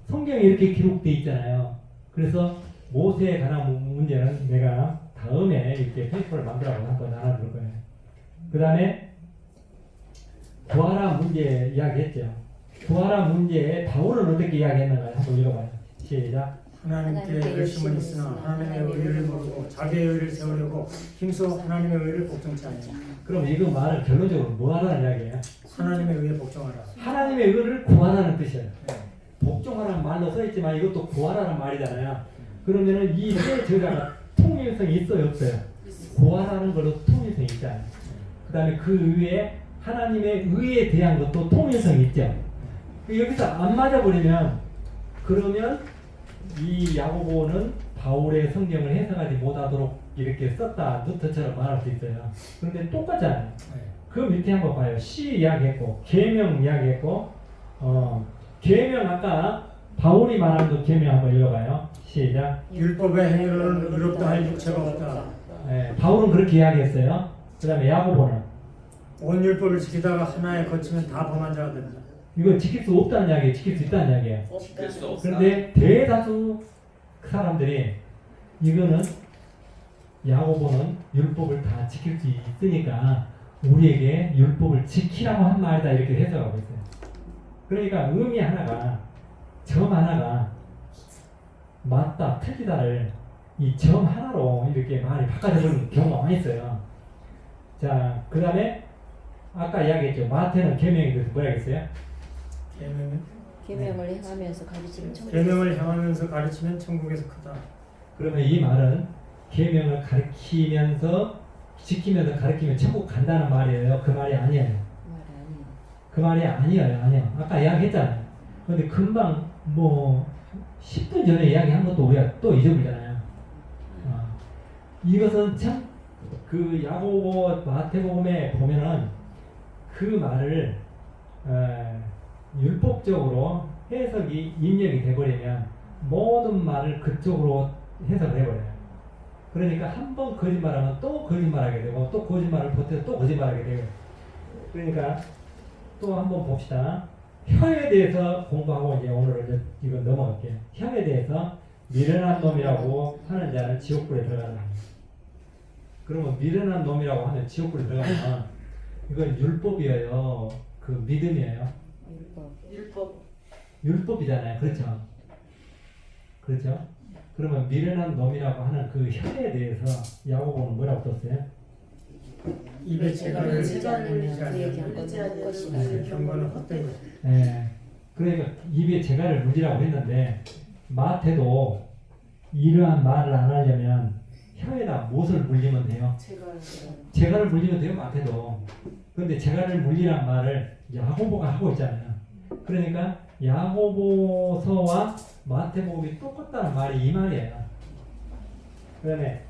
성경에 이렇게 기록되어 있잖아요. 그래서 모세에 관한 문제는 내가 다음에 이렇게 페이퍼를 만들어서 한번 나눠볼 거예요. 그 다음에 구하라 문제 이야기했죠. 구하라 문제에 바울은 어떻게 이야기했는가 한번 읽어봐요. 시작. 하나님께 열심은 있으나 하나님의 의를 모르고 자기의 의를 세우려고 힘써 하나님의 의를 복종치 않으니. 그럼 이거 말은 결론적으로 뭐 하라는 이야기예요? 하나님의 의에 복종하라. 하나님의 의를 구하라는 뜻이에요. 네. 복종하라는 말로 써있지만 이것도 구하라는 말이잖아요. 그러면은 이 세 저자가 통일성이 있어요, 없어요? 구하라는 걸로 통일성이 있잖아요. 그 다음에 그 위에 하나님의 의에 대한 것도 통일성이 있죠. 여기서 안 맞아버리면 그러면 이 야고보는 바울의 성경을 해석하지 못하도록 이렇게 썼다 루터처럼 말할 수 있어요. 그런데 똑같잖아요. 네. 그 밑에 한번 봐요. 시 이야기했고 계명 이야기했고 계명 아까 바울이 말한 그 계명 한번 읽어봐요. 시작. 율법의 행위로는 의롭다 할 육체가 없다. 네, 바울은 그렇게 이야기했어요. 그 다음에 야고보는 온 율법을 지키다가 하나에 거치면 다 범한 자가 된다. 이건 지킬 수 없다는 이야기예요, 지킬 수 있다는 이야기예요. 지킬 수 없다. 그런데 대다수 사람들이 이거는 야고보는 율법을 다 지킬 수 있으니까 우리에게 율법을 지키라고 한 말이다 이렇게 해석하고 있어요. 그러니까 의미 하나가 점 하나가 맞다 틀리다를 이 점 하나로 이렇게 말이 바꿔져버리는 경우가 많이 있어요. 자, 그 다음에 아까 이야기했죠. 마태는 계명에 대해서 뭐라 했어요? 계명을 행하면서 가르치면 천국에서 계명을 향하면서 가르치면 천국에서 크다. 그러면 이 말은 계명을 가르치면서 지키면서 가르치면 천국 간다는 말이에요. 그 말이 아니에요. 말 아니에요. 그 말이 아니에요. 아까 이야기했잖아요. 근데 금방 뭐 10분 전에 이야기한 것도 우리가 또 잊어버리잖아요. 이것은 참 그 야고보 마태복음에 보면은 그 말을 율법적으로 해석이 입력이 돼버리면 모든 말을 그쪽으로 해석을 해버려요. 그러니까 한 번 거짓말하면 또 거짓말하게 되고 또 거짓말을 보태서 또 거짓말하게 되고 그러니까 또 한번 봅시다. 혀에 대해서 공부하고 이제 오늘은 이거 넘어갈게요. 혀에 대해서 미련한 놈이라고 하는 자는 지옥불에 들어간다. 그러면 미련한 놈이라고 하면 지옥불에 들어가면 이건 율법이에요. 그 믿음이에요. 율법. 율법이잖아요. 그렇죠? 그렇죠? 그러면 미련한 놈이라고 하는 그 혀에 대해서 야고보는 뭐라고 썼어요? 입에 재갈을 물지 않으면 그에게 한 물지 것은 헛것이다. 경건은 헛된 것. 예. 그러니까 입에 재갈을 물리라고 했는데 마태도 이러한 말을 안 하려면 혀에다 무엇을 물리면 돼요? 재갈을 물리면 돼요. 마태도. 그런데 재갈을 물리란 말을 야고보가 하고 있잖아요. 그러니까 야고보서와 마태복음이 똑같다는 말이 이 말이에요. 그다음에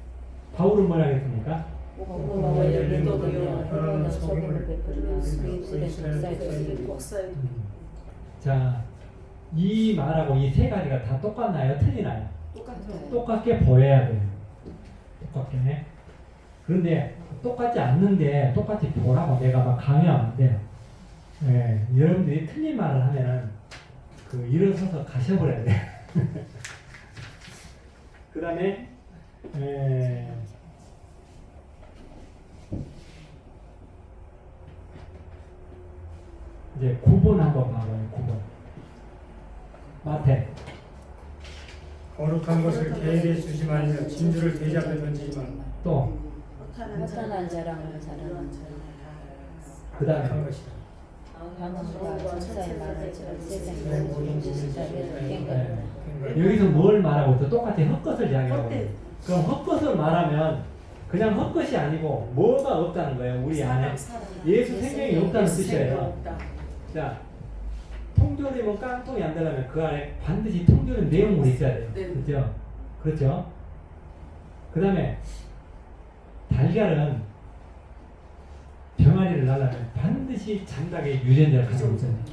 바울은 뭐라 했습니까? 공부하고 열린 도도요. 그러나 소금을 베풀며 그 입술에 독사에 자, 이 말하고 이 세 가지가 다 똑같나요? 틀리나요? 똑같아요. 똑같게 보여야 돼요. 똑같게. 그런데 똑같지 않는데 똑같이 보라고 내가 막 강요하면 안 돼요. 예, 여러분들이 틀린 말을 하면은 그 일어서서 가셔버려야 돼요. 그 다음에 이제 9번 한번 봐봐요. 9번 마태 거룩한 것을 개에게 주지 말며 진주를 돼지 앞에 던지지 말. 또 허탄한 자랑을 자랑하는 그 거룩한 다음에 것이다. 반항과 천사의 말을 지금 세상에 모든 지식자를 깽가리라. 여기서 뭘 말하고 있어? 똑같이 헛것을 이야기하고 있어요. 그럼 헛것을 말하면 그냥 헛것이 아니고 뭐가 없다는 거예요. 우리 안에 예수 생명이 없다는 뜻이에요. 자, 통조림은 깡통이 안 되려면 그 안에 반드시 통조림 내용물이 있어야 돼요. 네. 그렇죠? 그렇죠? 그 다음에 달걀은 병아리를 낳으려면 반드시 장닭의 유전자를 가지고 있어야 돼요.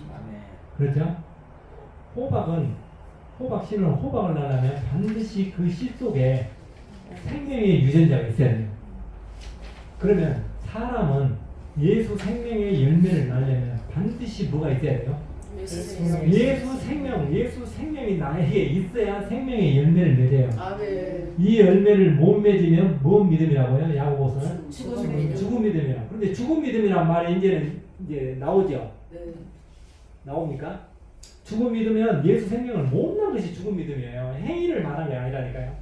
그렇죠? 호박 씨는 호박을 낳으려면 반드시 그 씨 속에 생명의 유전자가 있어야 돼요. 그러면 사람은 예수 생명의 열매를 낳으려면 반드시 뭐가 있어야 돼요? 예수 생명이 나에게 있어야 생명의 열매를 맺어요. 아멘. 이 열매를 못 맺으면 뭔 믿음이라고요? 야고보서는 죽은 믿음. 죽은 믿음이라. 그런데 죽은 믿음이란 말이 이제 나오죠. 네. 나옵니까? 죽은 믿으면 예수 생명을 못 낳은 것이 죽은 믿음이에요. 행위를 말하는 게 아니라니까요.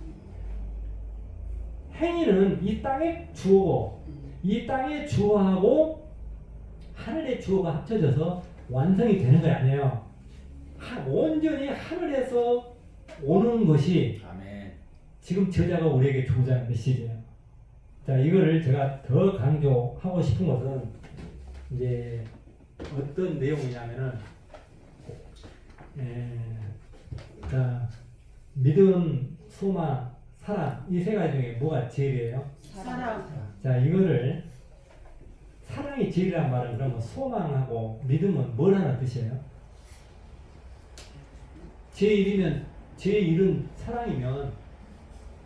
행위는 이 땅의 주어고 이 땅의 주어하고 하늘의 주어가 합쳐져서 완성이 되는 거 아니에요. 온전히 하늘에서 오는 것이 아멘. 지금 저자가 우리에게 주고자 하는 메시지예요. 자, 이거를 제가 더 강조하고 싶은 것은 이제 어떤 내용이냐면은 자, 믿음, 소망, 사랑 이 세 가지 중에 뭐가 제일이에요? 사랑. 자, 이거를 사랑이 제일이란 말은 그러면 소망하고 믿음은 뭘 하는 뜻이에요? 제1은 사랑이면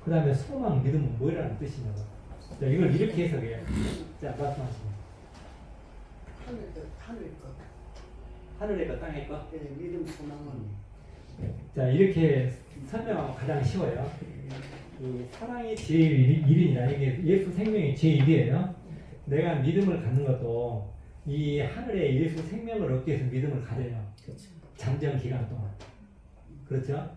그 다음에 소망, 믿음은 뭐라는 뜻이냐고. 자, 이걸 이렇게 해석해요. 자, 말씀하시면. 하늘 것. 하늘의 것 땅의 것. 예, 믿음 소망은 자 이렇게 설명하면 가장 쉬워요. 이 사랑이 제일 1이냐 이게 예수 생명이 제일 1이에요. 내가 믿음을 갖는 것도 이 하늘의 예수 생명을 얻기 위해서 믿음을 가져요. 잠정 기간 동안. 그렇죠?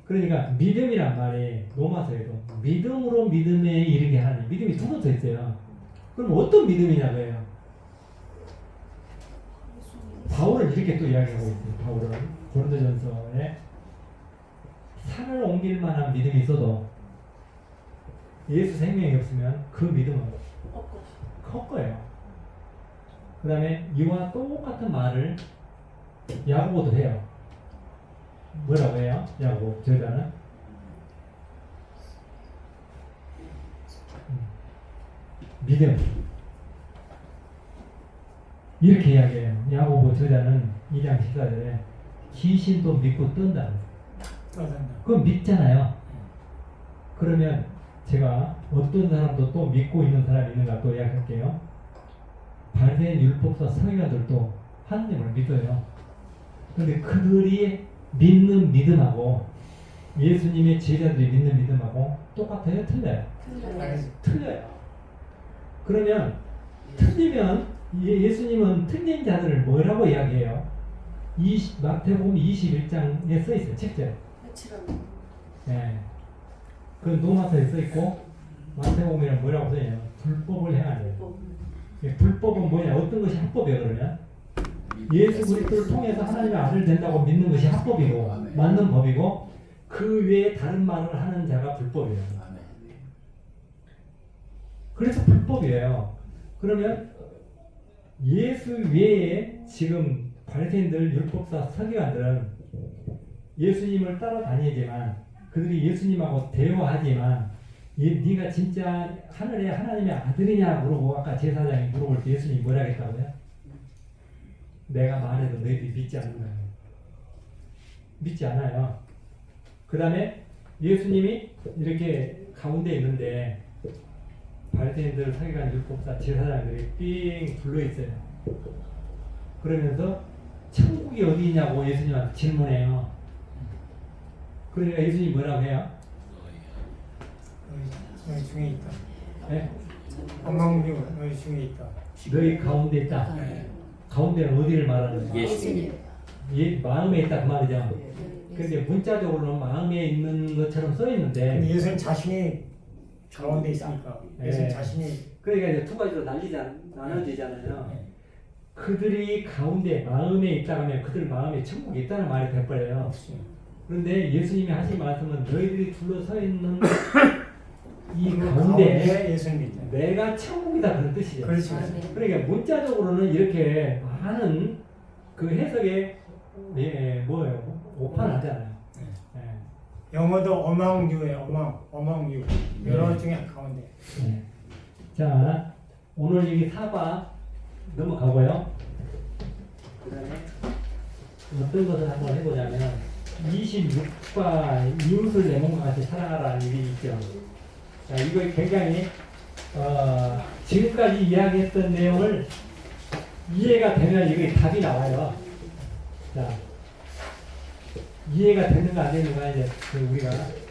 그러니까 믿음이란 말이 로마서에도 믿음으로 믿음에 이르게 하는 믿음이 두 번 더 있어요. 그럼 어떤 믿음이냐고요? 바울은 이렇게 또 이야기하고 있어요. 바울은 고린도전서에 산을 옮길 만한 믿음이 있어도 예수 생명이 없으면 그 믿음은 헛거예요. 그 다음에 이와 똑같은 말을 야고보도 해요. 뭐라고 해요? 야고보 저자는 믿음 이렇게 이야기해요. 야고보 저자는 2장 14절에 귀신도 믿고 뜬다. 그건 믿잖아요. 그러면 제가 어떤 사람도 또 믿고 있는 사람이 있는가 또 이야기할게요. 바리새인 율법사 서기관들도 하나님을 믿어요. 그런데 그들이 믿는 믿음하고 예수님의 제자들이 믿는 믿음하고 똑같아요? 틀려요? 틀려요. 그러면 틀리면 예수님은 틀린 자들을 뭐라고 이야기해요? 마태복음 21장에 써 있어요. 7절. 네. 그 로마서에 써 있고 마태복음에는 뭐라고 써 있냐면 불법을 행하래. 불법은 뭐냐? 어떤 것이 합법이에요? 그러면 예수 그리스도를 통해서 하나님의 아들 된다고 믿는 것이 합법이고 맞는 법이고 그 외에 다른 말을 하는 자가 불법이에요. 그래서 불법이에요. 그러면 예수 외에 지금 바리새인들 율법사 서기관들은 예수님을 따라다니지만 그들이 예수님하고 대화하지만 네가 진짜 하늘의 하나님의 아들이냐 물어보고 아까 제사장이 물어볼 때 예수님이 뭐라 했다고요? 내가 말해도 너희들이 믿지 않는다. 믿지 않아요. 그 다음에 예수님이 이렇게 가운데 있는데 바리새인들 서기관 율법사 제사장들이 삥 둘러있어요. 그러면서 천국이 어디냐고 예수님한테 질문해요. 그러니까 예수님이 뭐라고 해요? 너희 중에 있다. 네? 원망류 너희 중에 있다. 너희 가운데 있다. 가운데는 어디를 말하는 거예요? 예수님. 마음에 있다 그 말이죠. 근데 문자적으로는 마음에 있는 것처럼 써 근데 있는데 예수님 자신이 가운데 있으니까 예수님 자신이 그러니까 이제 두 가지로 나눠지잖아요. 그들이 가운데 마음에 있다 하면 그들 마음에 천국이 있다는 말이 돼버려요. 그런데 예수님이 하신 말씀은 너희들이 둘러서 있는 이 가운데 예수님이 있다. 내가 천국이다 그런 뜻이에요. 그렇죠. 그러니까 문자적으로는 이렇게 많은 그 해석에 뭐예요? 오판하잖아요. 영어도 어망류예요. 어망류 여러 중에 가운데. 자 오늘 여기 사과 넘어가고요. 그다음에 어떤 것을 한번 해보자면 26과 이웃을 내 몸과 같이 사랑하라는 일이 있죠. 자 이거 굉장히 지금까지 이야기했던 내용을 이해가 되면 이게 답이 나와요. 자 이해가 되는가 안 되는가 이제 우리가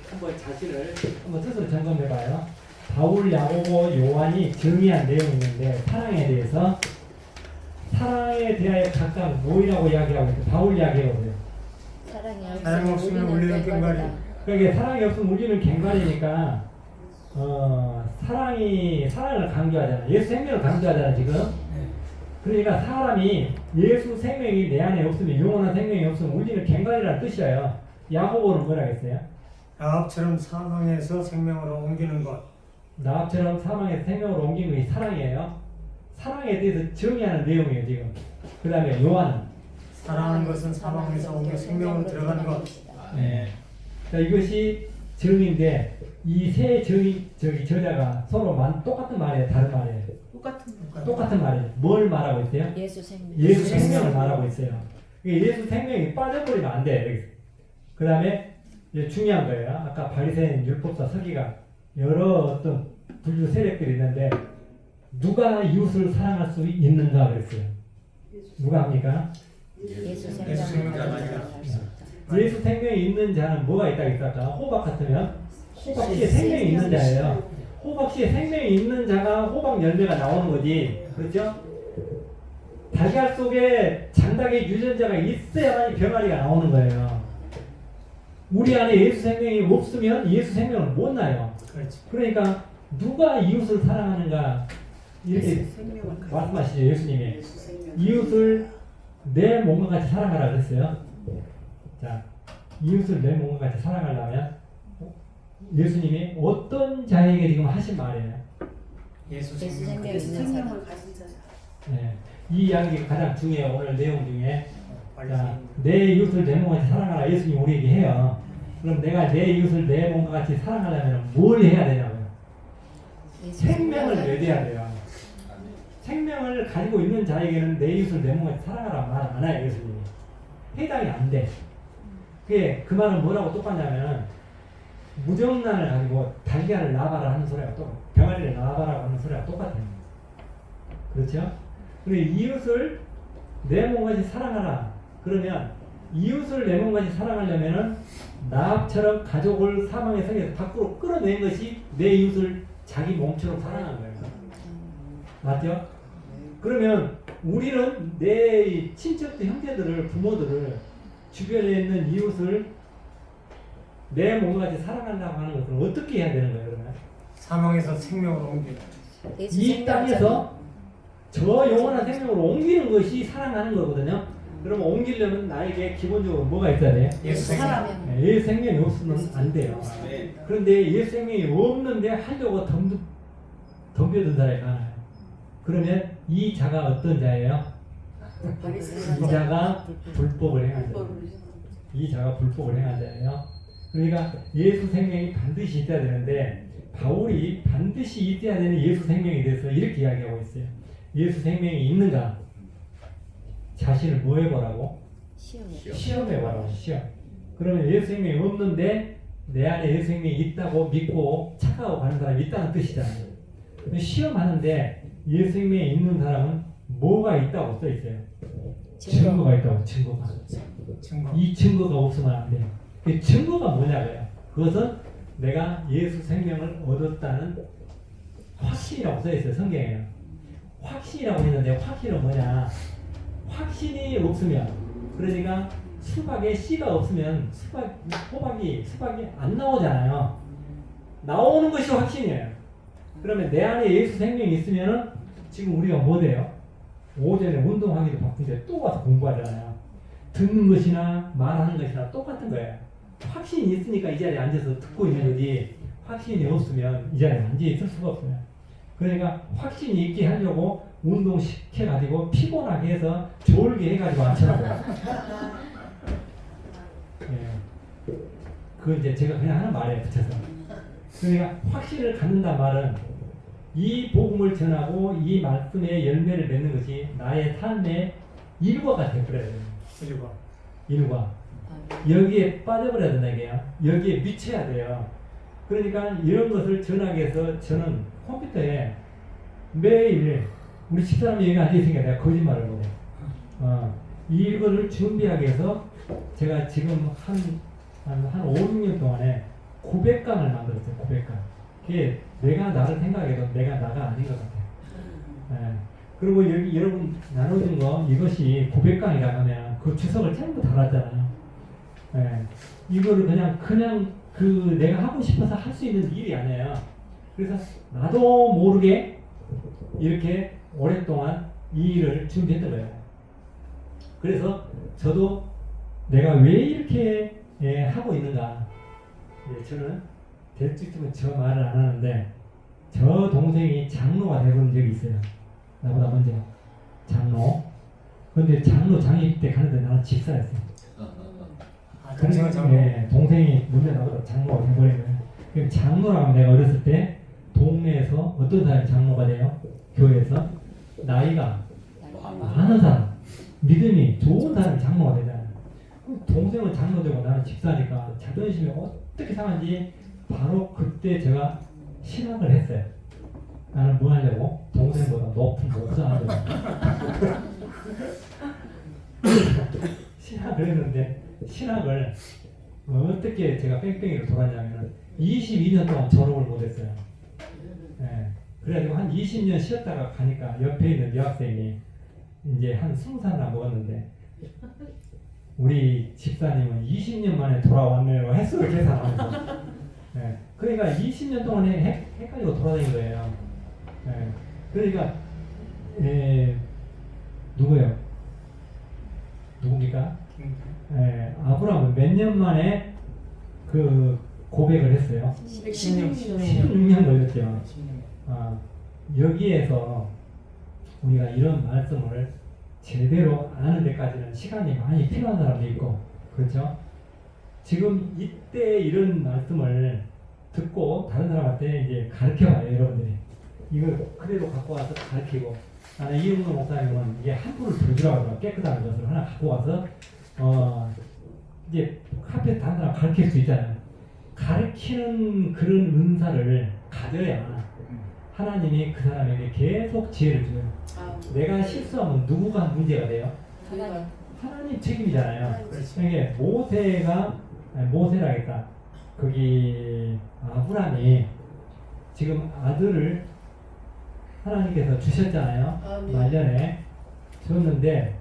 한번 자신을 한번 스스로 점검해봐요. 바울, 야고보, 요한이 정의한 내용이 있는데 사랑에 대해서 사랑에 대하여 각각 뭐라고 이야기하고 있어요? 바울 이야기해보세요. 사랑이 없으면 울리는 꽹과리. 그러니까 사랑이 없으면 울리는 꽹과리니까 사랑을 강조하잖아. 예수 생명을 강조하잖아 지금. 그러니까 사람이 예수 생명이 내 안에 없으면 영원한 생명이 없으면 울리는 꽹과리라는 뜻이에요. 야고보는 뭐라 했어요? 나합처럼 사망에서 생명으로 옮기는 것. 나합처럼 사망에서 생명으로 옮기는 것이 사랑이에요. 사랑에 대해서 정의하는 내용이에요 지금. 그 다음에 요한은 사랑하는 것은 사망에서 옮겨 생명으로 들어가는 것. 네. 자, 이것이 정의인데 이 세 저자가 서로 똑같은 말이에요, 다른 말이에요. 똑같은 말이에요. 뭘 말하고 있어요? 예수 생명. 예수 생명을 말하고 있어요. 예수 생명이 빠져버리면 안 돼. 그 다음에 중요한 거예요. 아까 바리새인 율법사 서기가 여러 어떤 분류 세력들이 있는데 누가 이웃을 사랑할 수 있는가 그랬어요. 누가 합니까? 예수 생명을 생명을 가진 가진 자가 자가 있다. 예수 생명이 있는 자는 뭐가 있다 했을까? 호박 같으면 호박씨에 생명이 있는 자예요. 호박씨에 생명이 있는 자가 호박 열매가 나오는 거지. 그렇죠? 달걀 속에 장닭의 유전자가 있어야만 병아리가 나오는 거예요. 우리 안에 예수 생명이 없으면 예수 생명은 못 나요. 그렇지. 그러니까 누가 이웃을 사랑하는가 이렇게 생명을 말씀하시죠. 예수님이 예수 생명. 이웃을 내 몸과 같이 사랑하라 그랬어요. 자, 이웃을 내 몸과 같이 사랑하려면 예수님이 어떤 자에게 지금 하신 말이에요. 예수 예수 생명. 생명 예수 있는 사람. 생명을 가진 자자. 네. 이 이야기가 가장 중요해요. 오늘 내용 중에. 빨리 자, 내 이웃을 내 몸과 같이 사랑하라. 예수님이 우리에게 해요. 그럼 내가 내 이웃을 내 몸과 같이 사랑하려면 뭘 해야 되냐고요? 예수 생명을 생명을 내야 돼요. 생명을 가지고 있는 자에게는 내 이웃을 내 몸과 같이 사랑하라 말 안 해요. 예수님이. 해당이 안 돼. 그게 그 말은 뭐라고 똑같냐면 무정란을 가지고 달걀을 낳아봐라 하는 소리가 똑같아요. 병아리를 낳아봐라 하는 소리가 똑같아요. 그렇죠? 그리고 이웃을 내 몸같이 사랑하라. 그러면 이웃을 내 몸같이 사랑하려면은 나처럼 가족을 사망의 세계에서 밖으로 끌어낸 것이 내 이웃을 자기 몸처럼 사랑하는 거예요. 맞죠? 그러면 우리는 내 친척들, 형제들을, 부모들을, 주변에 있는 이웃을 내 몸같이 사랑하려고 하는 것을 어떻게 해야 되는 거예요, 그러면? 사망에서 생명으로 옮기는. 예수 이 생명 땅에서 저 영원한 생명으로 옮기는 것이 사랑하는 거거든요. 그러면 옮기려면 나에게 기본적으로 뭐가 있어야 돼요? 예수 생명. 사랑. 네, 예수 생명이 없으면 안 돼요. 그런데 예수 생명이 없는데 하려고 덤벼든 사람이 많아요. 그러면 이 자가 어떤 자예요? 이 자가 불법을 행한 자예요. 이 자가 불법을 행한 자예요. 그러니까 예수 생명이 반드시 있어야 되는데 바울이 반드시 있어야 되는 예수 생명에 대해서 이렇게 이야기하고 있어요. 예수 생명이 있는가? 자신을 뭐 해보라고? 시험해보라고. 시험. 그러면 예수 생명이 없는데 내 안에 예수 생명이 있다고 믿고 착각하고 가는 사람이 있다는 뜻이잖아요. 시험하는데 예수 생명이 있는 사람은 뭐가 있다고 써 있어요? 증거가 있다고. 증거가. 증거. 이 증거가 없으면 안 돼요. 그 증거가 뭐냐고요? 그것은 내가 예수 생명을 얻었다는 확신이라고 써 있어요. 성경에는. 확신이라고 했는데 확신은 뭐냐? 확신이 없으면, 그러니까 수박에 씨가 없으면 호박이 안 나오잖아요. 나오는 것이 확신이에요. 그러면 내 안에 예수 생명이 있으면은 지금 우리가 뭐 돼요? 오전에 운동하기도 바쁜데 또 와서 공부하잖아요. 듣는 것이나 말하는 것이나 똑같은 거예요. 확신이 있으니까 이 자리에 앉아서 듣고 있는 거지, 확신이 없으면 이 자리에 앉아 있을 수가 없어요. 그러니까 확신이 있게 하려고 운동시켜가지고 피곤하게 해서 졸게 해가지고 앉혀놔요. 예. 그건 이제 제가 그냥 하는 말이에요, 붙여서. 그러니까 확신을 갖는단 말은 이 복음을 전하고 이 말씀의 열매를 맺는 것이 나의 삶의 일과가 되어버려야 돼요. 일과. 여기에 빠져버려야 된다 이게요. 여기에 미쳐야 돼요. 그러니까 이런 것을 전하기 위해서 저는 컴퓨터에 매일 우리 집사람이 여기 앉아있으니까 내가 거짓말을 못해. 이거를 준비하기 위해서 제가 지금 한 5, 6년 동안에 900강을 만들었어요. 900강. 그게 내가 나를 생각해도 내가 나가 아닌 것 같아요. 예. 그리고 여기 여러분 나눠준 거 이것이 900강이라고 하면 그 주석을 전부 달았잖아요. 예. 이거를 그냥 그 내가 하고 싶어서 할 수 있는 일이 아니에요. 그래서 나도 모르게 이렇게 오랫동안 이 일을 준비했던 거예요. 그래서 저도 내가 왜 이렇게 하고 있는가. 저는 될 수 있으면 저 말을 안 하는데 저 동생이 장로가 되어본 적이 있어요. 나보다 먼저 장로. 근데 장로 장입 때 가는데 나는 집사였어요. 동생은 장로. 네, 동생이 먼저 나보다 장로가 돼버린 거예요. 그럼 장로라면 내가 어렸을 때 동네에서 어떤 사람이 장로가 돼요? 교회에서 나이가 많은 사람, 믿음이 좋은 사람이 장로가 되잖아요. 동생은 장로되고 나는 집사니까 자존심이 어떻게 상한지 바로 그때 제가 신학을 했어요. 나는 뭐 하려고? 동생보다 높은 목사 하려고. 신학을 했는데 신학을 어떻게 제가 뺑뺑이로 돌았냐면 22년 동안 졸업을 못했어요. 예. 그래가지고 한 20년 쉬었다가 가니까 옆에 있는 여학생이 이제 한 20살이나 먹었는데 우리 집사님은 20년 만에 돌아왔네요. 횟수를 계산하면서. 예. 그러니까 20년 동안 헷갈리고 돌아다닌 거예요. 예. 그러니까 누구요? 누굽니까? 아브라함은 몇 년 만에 그 고백을 했어요? 16년 걸렸죠. 여기에서 우리가 이런 말씀을 제대로 아는 데까지는 시간이 많이 필요한 사람도 있고, 그렇죠? 지금 이때 이런 말씀을 듣고 다른 사람한테 이제 가르쳐봐요, 여러분들이. 이거 그대로 갖고 와서 가르치고, 나는 이용근 목사님은 이게 함부를 들주라고 하더라고요. 깨끗한 것을 하나 갖고 와서, 이제 카페 다른 사람 가르칠 수 있잖아요. 가르치는 그런 은사를 가져야 하나님이 그 사람에게 계속 지혜를 줘요. 내가 실수하면 누구가 문제가 돼요? 하나님 책임이잖아요. 이게 모세라겠다. 거기 아브라함이 지금 아들을 하나님께서 주셨잖아요. 말년에 줬는데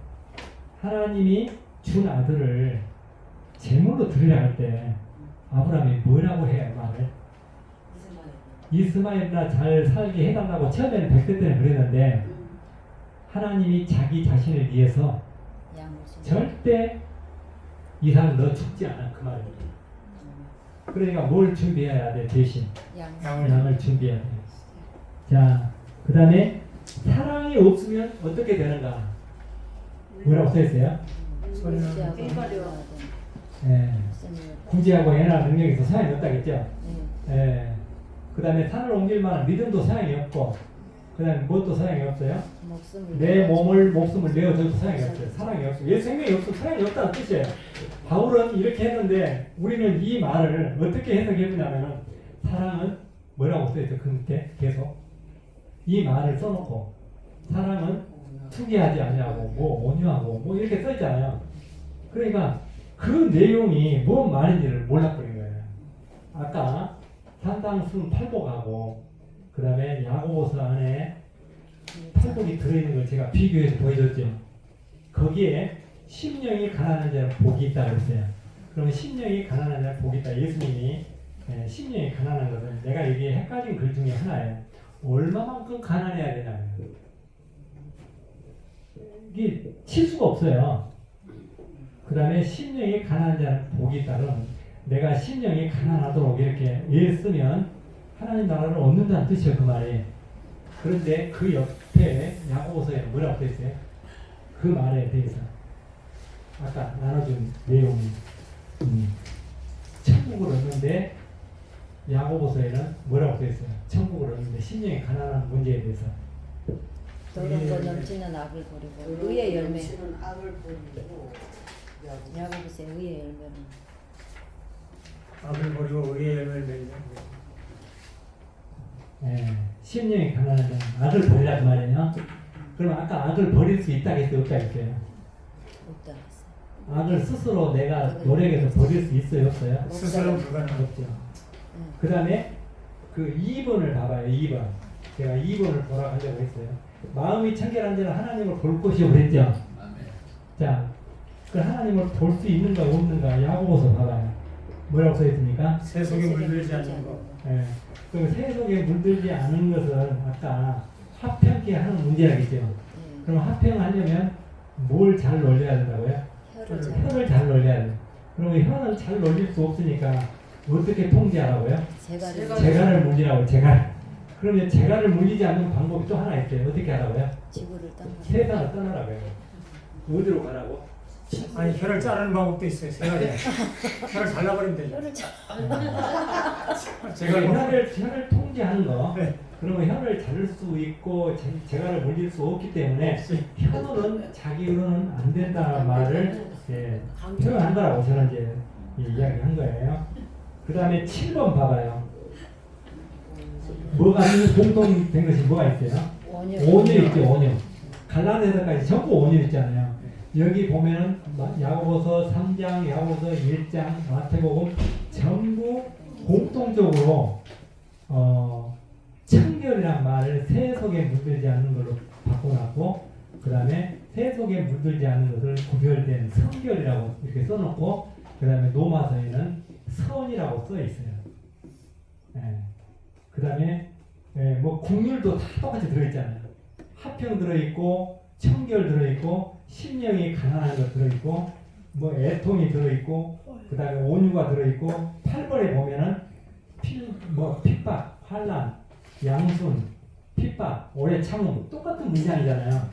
하나님이 준 아들을 제물로 드리라 할 때 아브라함이 뭐라고 해요? 말을 이스마엘이나 잘 살게 해달라고 처음에는 100세 때는 그랬는데 하나님이 자기 자신을 위해서 절대 이상 너 죽지 않아 그 말을. 그러니까 뭘 준비해야 돼? 대신 양을 준비해야 돼. 자, 그 다음에 사랑이 없으면 어떻게 되는가? 뭐라고 써있어요? 구제하고 애나 능력에서 소용이 없다겠죠? 그 다음에 산을 옮길 만한 믿음도 소용이 없고, 그 다음에 무엇도 소용이 없어요? 내 목숨을 내어줘도 소용이 없어요. 사랑이 없어요. 예수 생명이 없으면 소용이 없다는 뜻이에요. 바울은 이렇게 했는데 우리는 이 말을 어떻게 해석해보냐면은 사랑은 뭐라고 써있어요? 그 밑에 계속 이 말을 써놓고 사랑은 투기하지 아니하고 뭐 온유하고 뭐 이렇게 써있잖아요. 그러니까 그 내용이 뭔 말인지를 몰라버린 거예요. 아까 산당순 팔복하고 그 다음에 야고보서 안에 팔복이 들어있는 걸 제가 비교해서 보여줬죠. 거기에 심령이 가난한 자는 복이 있다고 했어요. 그러면 심령이 가난한 자는 복이 있다. 예수님이 심령이 가난한 것은 내가 여기에 헷갈린 글 중에 하나예요. 얼마만큼 가난해야 되냐면 이게 칠 수가 없어요. 그 다음에 심령이 가난한 자는 복이 있다. 그러면 내가 심령이 가난하도록 이렇게 애쓰면 하나님 나라를 얻는다는 뜻이에요. 그 말이. 그런데 그 옆에 야고보서에 뭐라고 써 있어요? 그 말에 대해서 아까 나눠준 내용이 천국을 얻는데 야고보서에는 뭐라고 써 있어요? 천국을 얻는데 심령이 가난한 문제에 대해서 더러운 것 넘치는 악을 버리고 의의 열매. 악을 버리고 야고보서의 의의 열매는 악을 버리고 의의 열매를 맺는. 심령이 가난한 자는 악을 버리라 그 말이에요. 그럼 아까 악을 버릴 수 있다 했어요? 없다 했어요? 없다 했어요. 악을 스스로 내가 노력해서 버릴 수 있어요? 없어요? 스스로 불가능. 없죠. 그 다음에 그 2번을 봐봐요. 2번. 제가 2번을 보라고 하려고 했어요. 마음이 청결한 자는 하나님을 볼 것이요 그랬죠. 자, 그 하나님을 볼 수 있는가 없는가 야고보서 봐봐요. 뭐라고 써 있습니까? 새 속에 물들지 않는 것. 그 새 속에 물들지 않은 것은 아까 화평케 하는 문제라겠죠. 그럼 화평하려면 뭘 잘 놀려야 된다고요? 혀를 잘 놀려야 돼요. 그러면 혀는 잘 놀릴 수 없으니까 어떻게 통제하라고요? 재갈을 물리라고. 재갈. 그러면 재갈을 물리지 않는 방법이 또 하나 있어요. 어떻게 하라고요? 지구를 떠나. 세상을 떠나라고요. 어디로 가라고? 아니 혀를 자르는 방법도 있어요. 세 가지. 혀를 잘라버리면 되죠. 혀를 통제하는 거. 네. 그러면 혀를 자를 수 있고 재갈을 물릴 수 없기 때문에 혀는 자기 의로는 안 된다는 말을 표현한 거라고 저는 이제 이야기한 거예요. 그 다음에 7번 봐봐요. 뭐가 공통된 것이 뭐가 있어요? 온유 있죠. 온유. 갈라디아서까지 전부 온유 있잖아요. 여기 보면은 야고보서 3장, 야고보서 1장, 마태복음 전부 공통적으로 청결이란 말을 새 속에 물들지 않는 걸로 바꿔놨고, 그 다음에 새 속에 물들지 않는 것을 구별된 성결이라고 이렇게 써놓고, 그 다음에 로마서에는 선이라고 써 있어요. 그 다음에 뭐 국률도 다 똑같이 들어있잖아요. 화평 들어있고, 청결 들어있고, 심령이 가난한 것 들어있고, 뭐 애통이 들어있고, 그 다음에 온유가 들어있고, 8번에 보면은 핍박, 환난, 양순, 핍박, 오래 참음 똑같은 문장이잖아요.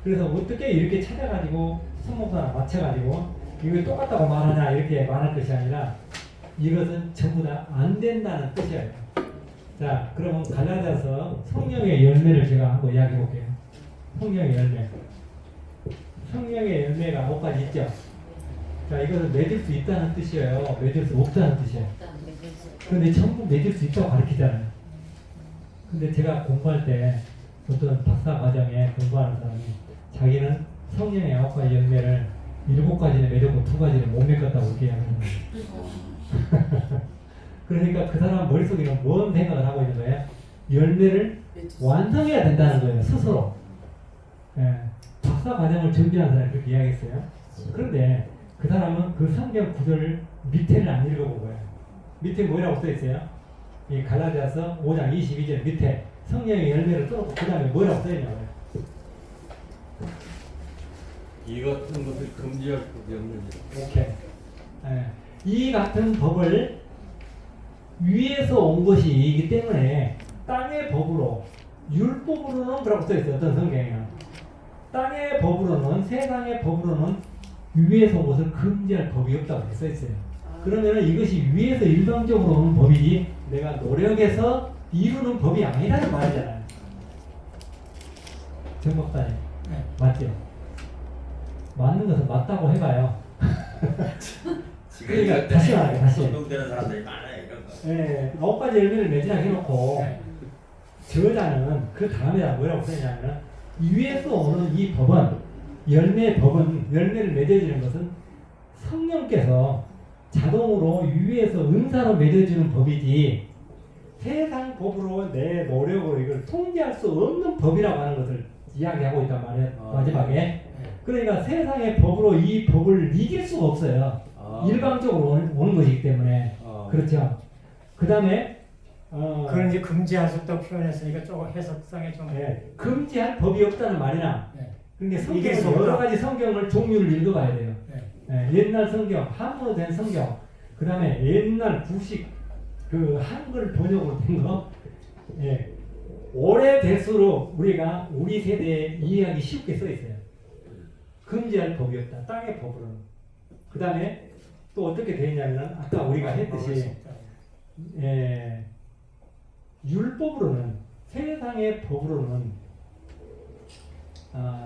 그래서 어떻게 이렇게 찾아가지고 성목사랑 맞춰가지고 이거 똑같다고 말하냐 이렇게 말할 것이 아니라 이것은 전부 다 안 된다는 뜻이에요. 자, 그러면 갈라디아서 성령의 열매를 제가 한번 이야기해 볼게요. 성령의 열매. 성령의 열매가 9가지 있죠. 자, 이것은 맺을 수 있다는 뜻이에요. 맺을 수 없다는 뜻이에요. 근데 전부 맺을 수 있다고 가르치잖아요. 근데 제가 공부할 때 어떤 박사 과정에 공부하는 사람이 자기는 성령의 9가지 열매를 7가지는 맺었고 2가지는 못 맺었다고 이렇게 이야기하는 거예요. 그러니까 그 사람 머릿속에는 뭔 생각을 하고 있는 거예요? 열매를 완성해야 된다는 거예요, 스스로. 박사 과정을 준비하는 사람이 그렇게 이야기했어요. 그런데 그 사람은 그 성경 구절을 밑에를 안 읽어본 거예요. 밑에 뭐라고 써있어요? 이 갈라디아서 5장 22절 밑에 성령의 열매를 써놓고 그 다음에 뭐라고 써있냐고요? 이 같은 것을 금지할 법이 없느니라. 오케이. 이 같은 법을 위에서 온 것이기 때문에 땅의 법으로, 율법으로는 뭐라고 써있어요? 어떤 성경에는 땅의 법으로는, 세상의 법으로는 위에서 온 것을 금지할 법이 없다고 써있어요. 그러면 이것이 위에서 일방적으로 오는 법이지 내가 노력해서 이루는 법이 아니라는 말이잖아요. 정 목사님, 맞죠? 맞는 것은 맞다고 해봐요. 그러니까 다시 말해요. 다시. 운동되는 사람들이 많아요. 이런 거. 9가지 열매를 맺으라 해놓고 저자는 그 다음에 뭐라고 쓰냐면 위에서 오는 이 법은, 열매를 맺어주는 것은 성령께서 자동으로 위에서 은사로 맺어주는 법이지 세상 법으로 내 노력으로 이걸 통제할 수 없는 법이라고 하는 것을 이야기하고 있단 말이에요. 마지막에. 그러니까 세상의 법으로 이 법을 이길 수가 없어요. 일방적으로 오는 것이기 때문에. 그렇죠. 그 다음에 그런 이제 금지할 수 없다고 표현했으니까 조금 해석상에 좀 금지할 법이 없다는 말이나 그러니까 이길 수 성경을 없다. 여러 가지 성경을 종류를 읽어봐야 돼요. 옛날 성경, 한문으로 된 성경, 그 다음에 옛날 구식, 그 한글 번역으로 된 거, 오래될수록 우리 세대에 이해하기 쉽게 써 있어요. 금지할 법이 없다. 땅의 법으로는. 그 다음에 또 어떻게 되어 있냐면 아까 우리가 했듯이 율법으로는, 세상의 법으로는,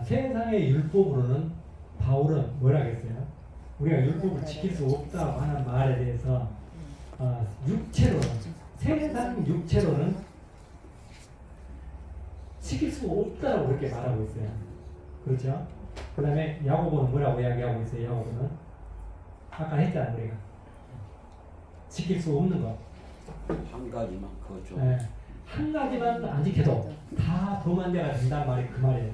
세상의 율법으로는 바울은 뭐라 했어요? 우리가 율법을 지킬 수 없다고 하는 말에 대해서 육체로는, 세상 육체로는 지킬 수 없다고 그렇게 말하고 있어요. 그렇죠? 그 다음에 야고보는 뭐라고 이야기하고 있어요? 야고보는 아까 했잖아 우리가 지킬 수 없는 거. 한 가지만 그거죠. 한 가지만 안 지켜도 다 범한 자가 된단 말이 그 말이에요.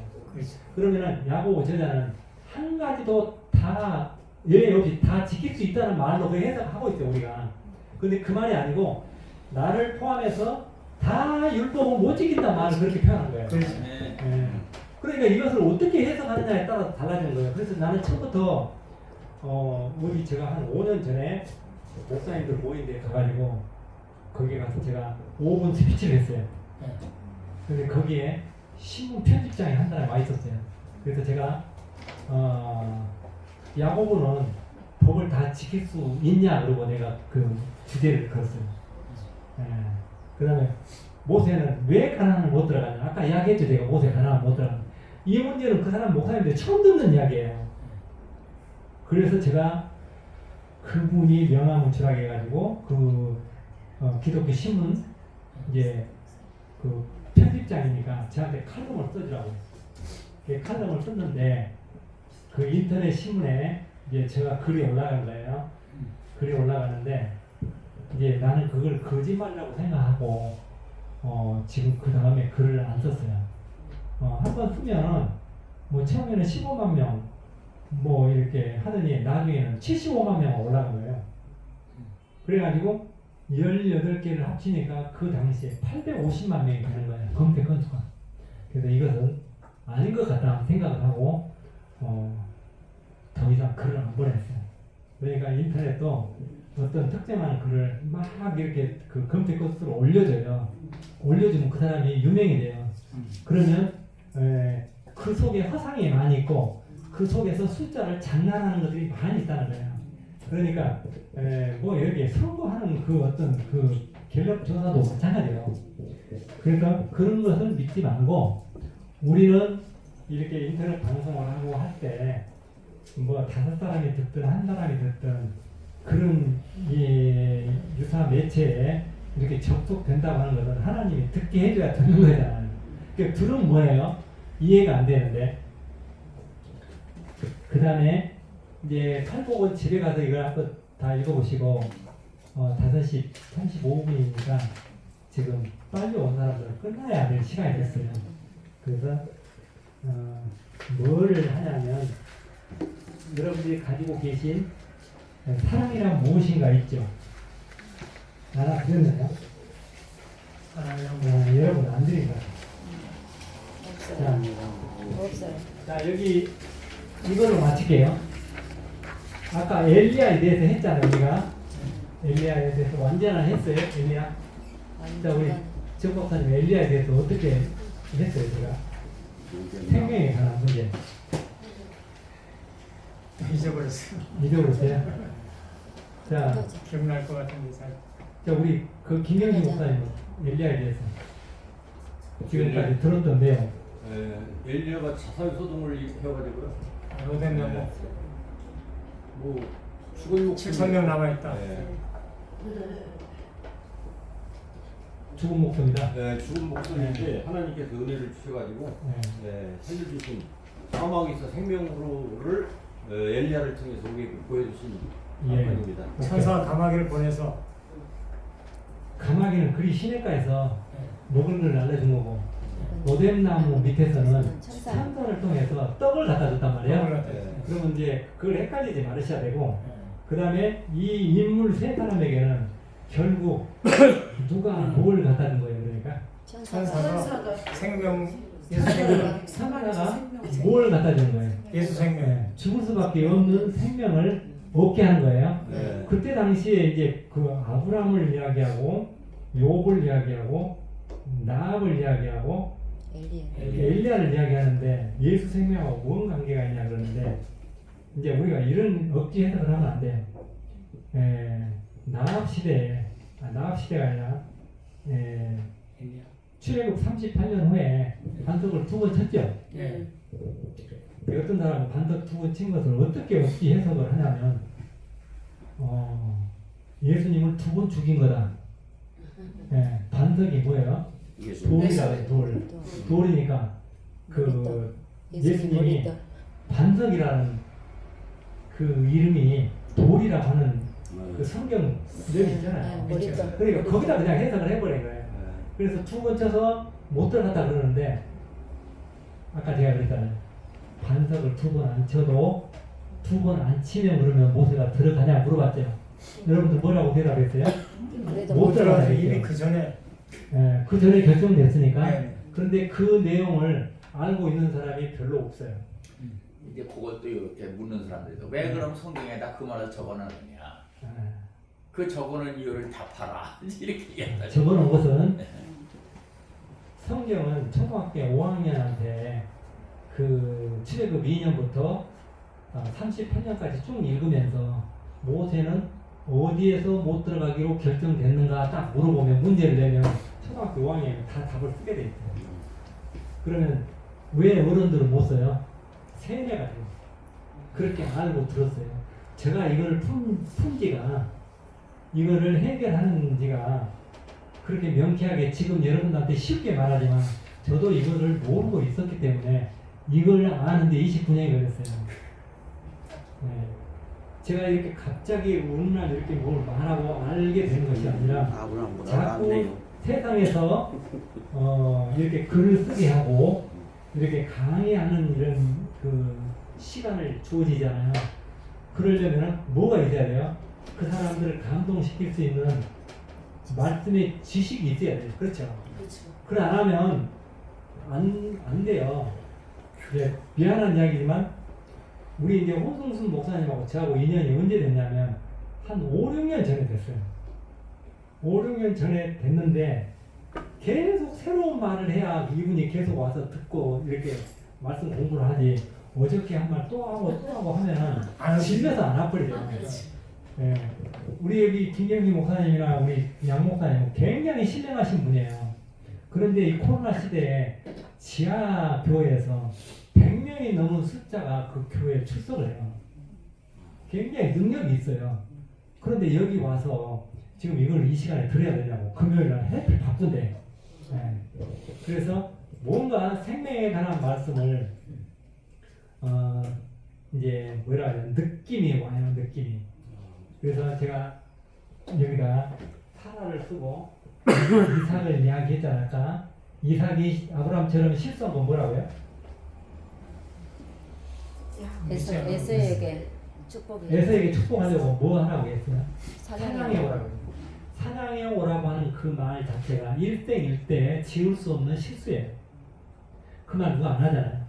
그러면은 야고보 저자는 한 가지도 다 예외 없이 다 지킬 수 있다는 말로 그 해석하고 있어요 우리가. 근데 그 말이 아니고 나를 포함해서 다 율법을 못 지킨다는 말을 그렇게 표현한 거예요. 그러니까 이것을 어떻게 해석하느냐에 따라서 달라지는 거예요. 그래서 나는 처음부터 우리 제가 한 5년 전에 목사님들 모인 데 가가지고 거기 가서 제가 5분 스피치를 했어요. 근데 거기에 신문 편집장이 한 사람이 와 있었어요. 그래서 제가 야고보는 법을 다 지킬 수 있냐 그러고 내가 그 주제를 걸었어요. 그 다음에 모세는 왜 가나안을 못 들어가냐. 아까 이야기했죠 제가 모세 가나안 못 들어가냐. 이 문제는 그 사람 목사님들이 처음 듣는 이야기예요. 그래서 제가 그분이 명함을 해가지고 그 기독교 신문 이제 그 편집장이니까 저한테 칼럼을 써주라고. 칼럼을 썼는데 그 인터넷 신문에 이제 제가 글이 올라간 거예요. 글이 올라가는데 이제 나는 그걸 거짓말이라고 생각하고 지금 그 다음에 글을 안 썼어요. 한번 쓰면은 뭐 처음에는 15만 명 뭐 이렇게 하더니 나중에는 75만 명 올라간 거예요. 그래가지고 18개를 합치니까 그 당시에 850만 명이 되는 거예요. 검색 건수가. 그래서 이것은 아닌 것 같다 생각을 하고 더 이상 글을 안 보냈어요. 그러니까 인터넷도 어떤 특정한 글을 막 이렇게 그 검색 건수를 올려줘요. 올려주면 그 사람이 유명이 돼요. 그러면 그 속에 허상이 많이 있고 그 속에서 숫자를 장난하는 것들이 많이 있다는 거예요. 그러니까 뭐 이렇게 선거하는 그 어떤 그 갤럽 조사도 마찬가지예요. 그러니까 그런 것을 믿지 말고 우리는 이렇게 인터넷 방송을 하고 할 때 뭐 5사람이 듣든 1사람이 듣든 그런 유사 매체에 이렇게 접속된다고 하는 것은 하나님이 듣게 해줘야 듣는 거잖아요. 그러니까 들으면 뭐예요? 이해가 안 되는데. 그 다음에 이제 팔복은 집에 가서 이걸 한번 다 읽어보시고 5시 35분이니까 지금 빨리 온 사람들은 끝나야 될 시간이 됐어요. 그래서 뭘 하냐면 여러분들이 가지고 계신 사랑이란 무엇인가 있죠. 하나 드렸나요? 여러분 안 드린 것 같아요. 없어요. 자 여기 이걸로 마칠게요. 아까 엘리야에 대해서 했잖아요. 우리가 엘리야에 대해서 완전한 했어요. 엘리야. 자 우리 정 박사님 엘리야에 대해서 어떻게 했어요? 제가 생명에 관한 문제 잊어버렸어요. 잊어버렸어요. 자, 기억날 것 같은데 잘. 자 우리 그 김경진 목사님 엘리야에 대해서 지금까지 들었던 내용. 엘리야가 자살 소동을 해가지고요. 로덴 나무 뭐 죽은 목숨 7,000명 남아 있다. 죽은 목숨이다. 죽은 목숨인데 하나님께서 은혜를 주셔가지고 살려주신 사막에서 생명으로를 엘리야를 통해서 우리에게 보여주신 사건입니다. 천사 가마귀를 보내서 가마귀는 그리 시냇가에서 먹을 걸 알려준 거고 로뎀나무 밑에서는 산소를 통해서 떡을 갖다 줬단 말이에요. 그러면 이제 그걸 헷갈리지 말으셔야 되고 그 다음에 이 인물 세 사람에게는 결국 누가 뭘 갖다 준 거예요. 그러니까 천사가 생명 예수 사마가 사마가 뭘 갖다 준 거예요. 예수 생명. 죽을 수밖에 없는 생명을 얻게 한 거예요. 네. 그때 당시에 이제 그 아브라함을 이야기하고 욥을 이야기하고 나압을 이야기하고 엘리야를 이야기하는데 예수 생명하고 뭔 관계가 있냐 그러는데 이제 우리가 이런 억지 해석을 하면 안 돼요. 나압 시대에 나압 시대가 아니라 출애굽 38년 후에 반석을 2번 쳤죠. 어떤 사람은 반석 2번 친 것을 어떻게 억지 해석을 하냐면 예수님을 2번 죽인 거다. 반석이 뭐예요? 돌이라고 해요. 돌이니까 그 예수님이 반석이라는 그 이름이 돌이라고 하는 그 성경 내용 있잖아요. 그러니까 거기다 그냥 해석을 해버린 거예요. 그래서 2번 쳐서 못 들어갔다 그러는데 아까 제가 그랬잖아요. 반석을 2번 안 쳐도 2번 안 치면 그러면 모세가 들어가냐 물어봤죠. 여러분들 뭐라고 대답했어요? 못 들어가요. 이미 그 전에 그 전에 결정됐으니까. 그런데 그 내용을 알고 있는 사람이 별로 없어요. 이제 그것도 이렇게 묻는 사람들도 왜 그럼 성경에다 그 말을 적어놨느냐? 그 적어놓은 이유를 답하라 이렇게 얘기한다. 적어놓은 것은 성경은 초등학교 5학년한테 그 출애굽 2년부터 38년까지 쭉 읽으면서 모세는 어디에서 못 들어가기로 결정됐는가 딱 물어보면 문제를 내면 초등학교 5학년이면 다 답을 쓰게 돼 있어요. 그러면 왜 어른들은 못 써요? 세뇌가 돼요. 그렇게 알고 들었어요. 제가 이걸 푼 지가 이거를 해결하는 지가 그렇게 명쾌하게 지금 여러분들한테 쉽게 말하지만 저도 이거를 모르고 있었기 때문에 이걸 아는데 29년이 걸렸어요. 제가 이렇게 갑자기 어느 날 이렇게 뭘 말하고 알게 되는 것이 아니라 아브라함보다 안 자꾸 돼요. 세상에서 이렇게 글을 쓰게 하고 이렇게 강의하는 이런 그 시간을 주어지잖아요. 그러려면 뭐가 있어야 돼요? 그 사람들을 감동시킬 수 있는 말씀의 지식이 있어야 돼요. 그렇죠? 그렇죠. 그걸 안 하면 안 돼요. 이제 미안한 이야기지만 우리 이제 홍승순 목사님하고 저하고 인연이 언제 됐냐면 한 5, 6년 전에 됐어요. 5, 6년 전에 됐는데 계속 새로운 말을 해야 이분이 계속 와서 듣고 이렇게 말씀 공부를 하지. 어저께 한 말 또 하고 또 하고 하면은 질려서 안 와버리잖아요. 예. 우리 여기 김경기 목사님이나 우리 양 목사님 굉장히 신뢰하신 분이에요. 그런데 이 코로나 시대에 지하 교회에서 100명이 넘는 숫자가 그 교회에 출석을 해요. 굉장히 능력이 있어요. 그런데 여기 와서 지금 이걸 이 시간에 들어야 되냐고. 금요일날 해필 바쁜데. 예. 그래서 뭔가 생명에 관한 말씀을 이제 뭐라 해야 되나 느낌이 와요. 느낌이. 그래서 제가 여기다 사라를 쓰고 이삭을 이야기했잖아요. 아까 이삭이 아브라함처럼 실수한 건 뭐라고요? 에서에게 축복이. 에서에게 축복하려고 뭐 하라고 했어요? 사냥해 사냥해 오라고. 사냥해 오라고 하는 그 말 자체가 일생일대 지울 수 없는 실수예요. 그 말 누가 안 하잖아요.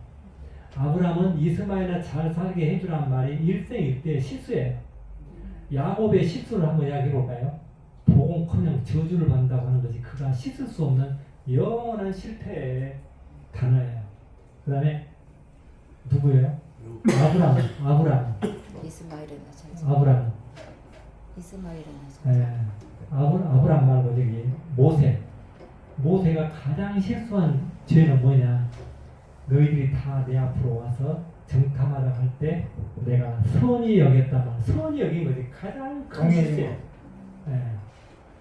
아브라함은 이스마엘을 잘 살게 해주라는 말이 일생일대 실수예요. 야곱의 실수를 한번 이야기해 볼까요? 복음커녕 저주를 받는다고 하는 것이 그가 씻을 수 없는 영원한 실패의 단어예요. 그 다음에 누구예요? 아브라함. 이스마엘의 아브라함. 이스마엘의 예, 아브라함 말고 저기 모세가 가장 실수한 죄는 뭐냐? 너희들이 다 내 앞으로 와서 정탐하러 갈 때 내가 선히 여겼다 말. 선히 여긴 것이 가장 큰 실수예요. 예.